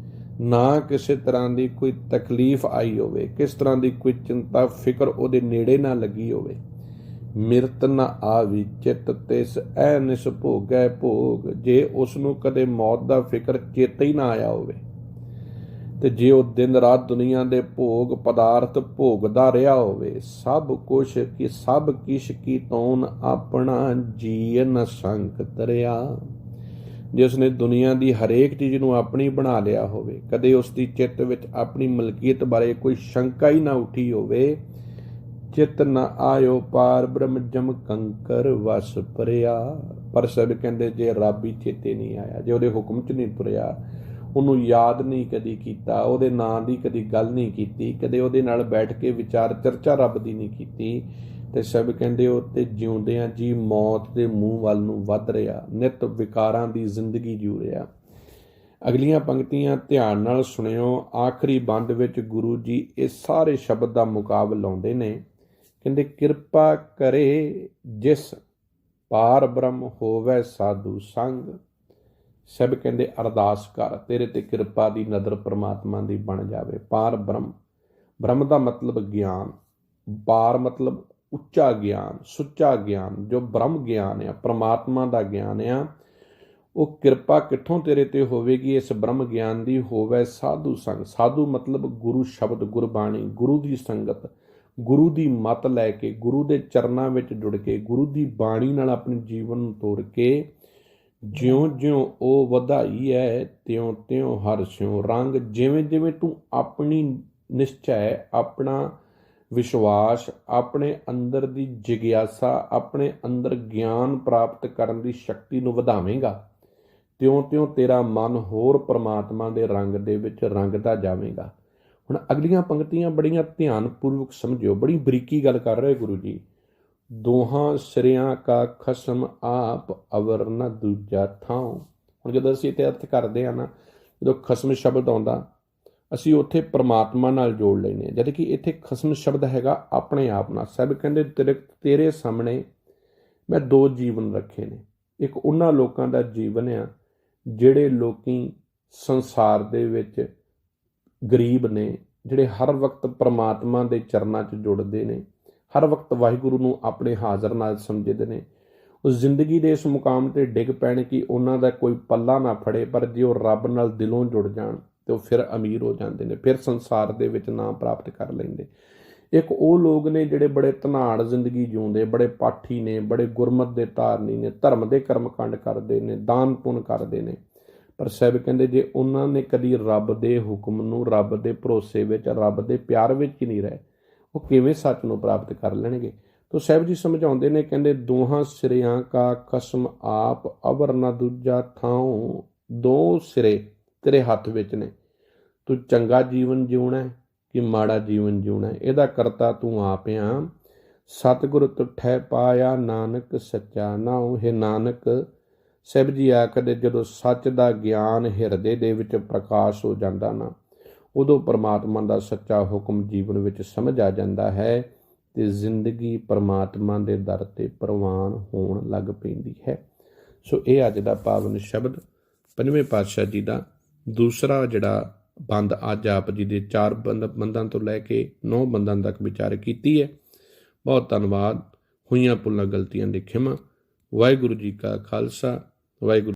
Speaker 1: ਨਾ ਕਿਸੇ ਤਰ੍ਹਾਂ ਦੀ ਕੋਈ ਤਕਲੀਫ ਆਈ ਹੋਵੇ, ਕਿਸ ਤਰ੍ਹਾਂ ਦੀ ਕੋਈ ਚਿੰਤਾ ਫਿਕਰ ਉਹਦੇ ਨੇੜੇ ਨਾ ਲੱਗੀ ਹੋਵੇ, ਮਿਰਤ ਨ ਆਵੀ ਚਿੱਤ ਤਿਸ ਐ ਨਿਸ ਭੋਗੈ ਭੋਗ, ਜੇ ਉਸ ਨੂੰ ਕਦੇ ਮੌਤ ਦਾ ਫਿਕਰ ਚੇਤੇ ਹੀ ਨਾ ਆਇਆ ਹੋਵੇ, ਤੇ ਜੇ ਉਹ ਦਿਨ ਰਾਤ ਦੁਨੀਆ ਦੇ ਭੋਗ ਪਦਾਰਥ ਭੋਗਦਾ ਰਿਹਾ ਹੋਵੇ, ਸਭ ਕੁਛ ਕਿ ਸਭ ਕਿਛ ਕੀ ਤੌਣ ਆਪਣਾ ਜੀ ਨ ਸੰਕ ਤਰਿਆ, ਜੇ ਉਸਨੇ ਦੁਨੀਆ ਦੀ ਹਰੇਕ ਚੀਜ਼ ਨੂੰ ਆਪਣੀ ਬਣਾ ਲਿਆ ਹੋਵੇ, ਕਦੇ ਉਸ ਦੀ ਚਿੱਤ ਵਿੱਚ ਆਪਣੀ ਮਲਕੀਅਤ ਬਾਰੇ ਕੋਈ ਸ਼ੰਕਾ ਹੀ ਨਾ ਉੱਠੀ ਹੋਵੇ। ਚਿਤ ਨ ਆਇਓ ਪਾਰ ਬ੍ਰਹਮ ਜਮ ਕੰਕਰ ਵਸ ਪਰਿਆ, ਪਰ ਸਭ ਕਹਿੰਦੇ ਜੇ ਰੱਬ ਹੀ ਚੇਤੇ ਨਹੀਂ ਆਇਆ, ਜੇ ਉਹਦੇ ਹੁਕਮ 'ਚ ਨਹੀਂ ਤੁਰਿਆ, ਉਹਨੂੰ ਯਾਦ ਨਹੀਂ ਕਦੀ ਕੀਤਾ, ਉਹਦੇ ਨਾਂ ਦੀ ਕਦੀ ਗੱਲ ਨਹੀਂ ਕੀਤੀ, ਕਦੇ ਉਹਦੇ ਨਾਲ ਬੈਠ ਕੇ ਵਿਚਾਰ ਚਰਚਾ ਰੱਬ ਦੀ ਨਹੀਂ ਕੀਤੀ, ਤੇ ਸਭ ਕਹਿੰਦੇ ਉਹ ਤੇ ਜਿਉਂਦਿਆਂ ਜੀ ਮੌਤ ਦੇ ਮੂੰਹ ਵੱਲ ਨੂੰ ਵੱਧ ਰਿਹਾ, ਨਿਤ ਵਿਕਾਰਾਂ ਦੀ ਜ਼ਿੰਦਗੀ ਜੂ ਰਿਹਾ। ਅਗਲੀਆਂ ਪੰਕਤੀਆਂ ਧਿਆਨ ਨਾਲ ਸੁਣਿਓ। ਆਖਰੀ ਬੰਦ ਵਿੱਚ ਗੁਰੂ ਜੀ ਇਹ ਸਾਰੇ ਸ਼ਬਦ ਦਾ ਮੁਕਾਬਲਾ ਲਾਉਂਦੇ ਨੇ। ਕਹਿੰਦੇ ਕਿਰਪਾ ਕਰੇ ਜਿਸ ਪਾਰ ਬ੍ਰਹਮ ਹੋਵੇ ਸਾਧੂ ਸੰਗ, ਸਭ ਕਹਿੰਦੇ ਅਰਦਾਸ ਕਰ ਤੇਰੇ ਤੇ ਕਿਰਪਾ ਦੀ ਨਜ਼ਰ ਪ੍ਰਮਾਤਮਾ ਦੀ ਬਣ ਜਾਵੇ। ਪਾਰ ਬ੍ਰਹਮ, ਬ੍ਰਹਮ ਦਾ ਮਤਲਬ ਗਿਆਨ, ਪਾਰ ਮਤਲਬ ਉੱਚਾ ਗਿਆਨ, ਸੁੱਚਾ ਗਿਆਨ, ਜੋ ਬ੍ਰਹਮ ਗਿਆਨ ਆ, ਪ੍ਰਮਾਤਮਾ ਦਾ ਗਿਆਨ ਆ, ਉਹ ਕਿਰਪਾ ਕਿੱਥੋਂ ਤੇਰੇ ਤੇ ਹੋਵੇਗੀ? ਇਸ ਬ੍ਰਹਮ ਗਿਆਨ ਦੀ ਹੋਵੇ ਸਾਧੂ ਸੰਗ। ਸਾਧੂ ਮਤਲਬ ਗੁਰੂ ਸ਼ਬਦ, ਗੁਰਬਾਣੀ, ਗੁਰੂ ਦੀ ਸੰਗਤ, ਗੁਰੂ ਦੀ ਮੱਤ ਲੈ ਕੇ, ਗੁਰੂ ਦੇ ਚਰਨਾਂ ਵਿੱਚ ਜੁੜ ਕੇ, ਗੁਰੂ ਦੀ ਬਾਣੀ ਨਾਲ ਆਪਣੇ ਜੀਵਨ ਨੂੰ ਤੋੜ ਕੇ, ਜਿਉਂ-ਜਿਉਂ ਉਹ ਵਧਾਈ ਹੈ ਤਿਉਂ-ਤਿਉਂ ਹਰ ਸਿਉਂ ਰੰਗ, ਜਿਵੇਂ-ਜਿਵੇਂ ਤੂੰ ਆਪਣੀ ਨਿਸ਼ਚੈ, ਆਪਣਾ ਵਿਸ਼ਵਾਸ, ਆਪਣੇ ਅੰਦਰ ਦੀ ਜਿਗਿਆਸਾ, ਆਪਣੇ ਅੰਦਰ ਗਿਆਨ ਪ੍ਰਾਪਤ ਕਰਨ ਦੀ ਸ਼ਕਤੀ ਨੂੰ ਵਧਾਵੇਂਗਾ, ਤਿਉਂ-ਤਿਉਂ ਤੇਰਾ ਮਨ ਹੋਰ ਪ੍ਰਮਾਤਮਾ ਦੇ ਰੰਗ ਦੇ ਵਿੱਚ ਰੰਗਦਾ ਜਾਵੇਗਾ। ਹੁਣ ਅਗਲੀਆਂ ਪੰਕਤੀਆਂ ਬੜੀਆਂ ਧਿਆਨਪੂਰਵਕ ਸਮਝਿਓ, ਬੜੀ ਬਰੀਕੀ ਗੱਲ ਕਰ ਰਹੇ ਗੁਰੂ ਜੀ। ਦੋਹਾਂ ਸਿਰਿਆਂ ਕਾ ਖਸਮ ਆਪ, ਅਵਰ ਨ ਦੂਜਾ ਥਾਉ। ਹੁਣ ਜਦੋਂ ਅਸੀਂ ਇੱਥੇ ਅਰਥ ਕਰਦੇ ਹਾਂ ਨਾ, ਜਦੋਂ ਖਸਮ ਸ਼ਬਦ ਆਉਂਦਾ ਅਸੀਂ ਉੱਥੇ ਪ੍ਰਮਾਤਮਾ ਨਾਲ ਜੋੜ ਲੈਂਦੇ ਹਾਂ, ਜਦ ਕਿ ਇੱਥੇ ਖਸਮ ਸ਼ਬਦ ਹੈਗਾ ਆਪਣੇ ਆਪ ਨਾਲ। ਸਾਹਿਬ ਕਹਿੰਦੇ ਤੇਰੇ ਸਾਹਮਣੇ ਮੈਂ ਦੋ ਜੀਵਨ ਰੱਖੇ ਨੇ। ਇੱਕ ਉਹਨਾਂ ਲੋਕਾਂ ਦਾ ਜੀਵਨ ਆ ਜਿਹੜੇ ਲੋਕੀ ਸੰਸਾਰ ਦੇ ਵਿੱਚ ਗਰੀਬ ਨੇ, ਜਿਹੜੇ ਹਰ ਵਕਤ ਪ੍ਰਮਾਤਮਾ ਦੇ ਚਰਨਾਂ 'ਚ ਜੁੜਦੇ ਨੇ, ਹਰ ਵਕਤ ਵਾਹਿਗੁਰੂ ਨੂੰ ਆਪਣੇ ਹਾਜ਼ਰ ਨਾਲ ਸਮਝਦੇ ਨੇ। ਉਹ ਜ਼ਿੰਦਗੀ ਦੇ ਇਸ ਮੁਕਾਮ 'ਤੇ ਡਿੱਗ ਪੈਣ ਕਿ ਉਹਨਾਂ ਦਾ ਕੋਈ ਪੱਲਾ ਨਾ ਫੜੇ, ਪਰ ਜੇ ਉਹ ਰੱਬ ਨਾਲ ਦਿਲੋਂ ਜੁੜ ਜਾਣ ਤੇ ਉਹ ਫਿਰ ਅਮੀਰ ਹੋ ਜਾਂਦੇ ਨੇ, ਫਿਰ ਸੰਸਾਰ ਦੇ ਵਿੱਚ ਨਾਮ ਪ੍ਰਾਪਤ ਕਰ ਲੈਂਦੇ। ਇੱਕ ਉਹ ਲੋਕ ਨੇ ਜਿਹੜੇ ਬੜੇ ਧਨਾੜ ਜ਼ਿੰਦਗੀ ਜਿਉਂਦੇ, ਬੜੇ ਪਾਠੀ ਨੇ, ਬੜੇ ਗੁਰਮਤ ਦੇ ਧਾਰਨੀ ਨੇ, ਧਰਮ ਦੇ ਕਰਮਕਾਂਡ ਕਰਦੇ ਨੇ, ਦਾਨ ਪੁੰਨ ਕਰਦੇ ਨੇ, ਪਰ ਸਾਹਿਬ ਕਹਿੰਦੇ ਜੇ ਉਹਨਾਂ ਨੇ ਕਦੀ ਰੱਬ ਦੇ ਹੁਕਮ ਨੂੰ, ਰੱਬ ਦੇ ਭਰੋਸੇ ਵਿੱਚ, ਰੱਬ ਦੇ ਪਿਆਰ ਵਿੱਚ ਹੀ ਨਹੀਂ ਰਹੇ, ਉਹ ਕਿਵੇਂ ਸੱਚ ਨੂੰ ਪ੍ਰਾਪਤ ਕਰ ਲੈਣਗੇ। ਤੋ ਸਾਹਿਬ ਜੀ ਸਮਝਾਉਂਦੇ ਨੇ, ਕਹਿੰਦੇ ਦੋਹਾਂ ਸਿਰਿਆਂ ਕਾ ਖਸਮ ਆਪ, ਅਵਰ ਨਾ ਦੂਜਾ ਥਾਉ। ਦੋ ਸਿਰੇ ਤੇਰੇ ਹੱਥ ਵਿੱਚ ਨੇ, ਤੂੰ ਚੰਗਾ ਜੀਵਨ ਜਿਉਣਾ ਕਿ ਮਾੜਾ ਜੀਵਨ ਜਿਉਣਾ, ਇਹਦਾ ਕਰਤਾ ਤੂੰ ਆਪ ਆ। ਸਤਿਗੁਰ ਤੁਠੈ ਪਾਇਆ, ਨਾਨਕ ਸੱਚਾ ਨਾਉ। ਹੈ ਨਾਨਕ, ਸਾਹਿਬ ਜੀ ਆਖਦੇ ਜਦੋਂ ਸੱਚ ਦਾ ਗਿਆਨ ਹਿਰਦੇ ਦੇ ਵਿੱਚ ਪ੍ਰਕਾਸ਼ ਹੋ ਜਾਂਦਾ ਨਾ, ਉਦੋਂ ਪਰਮਾਤਮਾ ਦਾ ਸੱਚਾ ਹੁਕਮ ਜੀਵਨ ਵਿੱਚ ਸਮਝ ਆ ਜਾਂਦਾ ਹੈ ਤੇ ਜ਼ਿੰਦਗੀ ਪਰਮਾਤਮਾ ਦੇ ਦਰ 'ਤੇ ਪ੍ਰਵਾਨ ਹੋਣ ਲੱਗ ਪੈਂਦੀ ਹੈ। ਸੋ ਇਹ ਅੱਜ ਦਾ ਪਾਵਨ ਸ਼ਬਦ ਪੰਜਵੇਂ ਪਾਤਸ਼ਾਹ ਜੀ ਦਾ ਦੂਸਰਾ ਜਿਹੜਾ ਬੰਦ ਅੱਜ ਆਪ ਜੀ ਦੇ 4 ਬੰਦਾਂ ਤੋਂ ਲੈ ਕੇ 9 ਬੰਦਾਂ ਤੱਕ ਵਿਚਾਰ ਕੀਤੀ ਹੈ। ਬਹੁਤ ਧੰਨਵਾਦ। ਹੋਈਆਂ ਭੁੱਲਾਂ ਗਲਤੀਆਂ ਦੀ ਖਿਮਾ। ਵਾਹਿਗੁਰੂ ਜੀ ਕਾ ਖਾਲਸਾ, ਵਾਹਿਗੁਰੂ।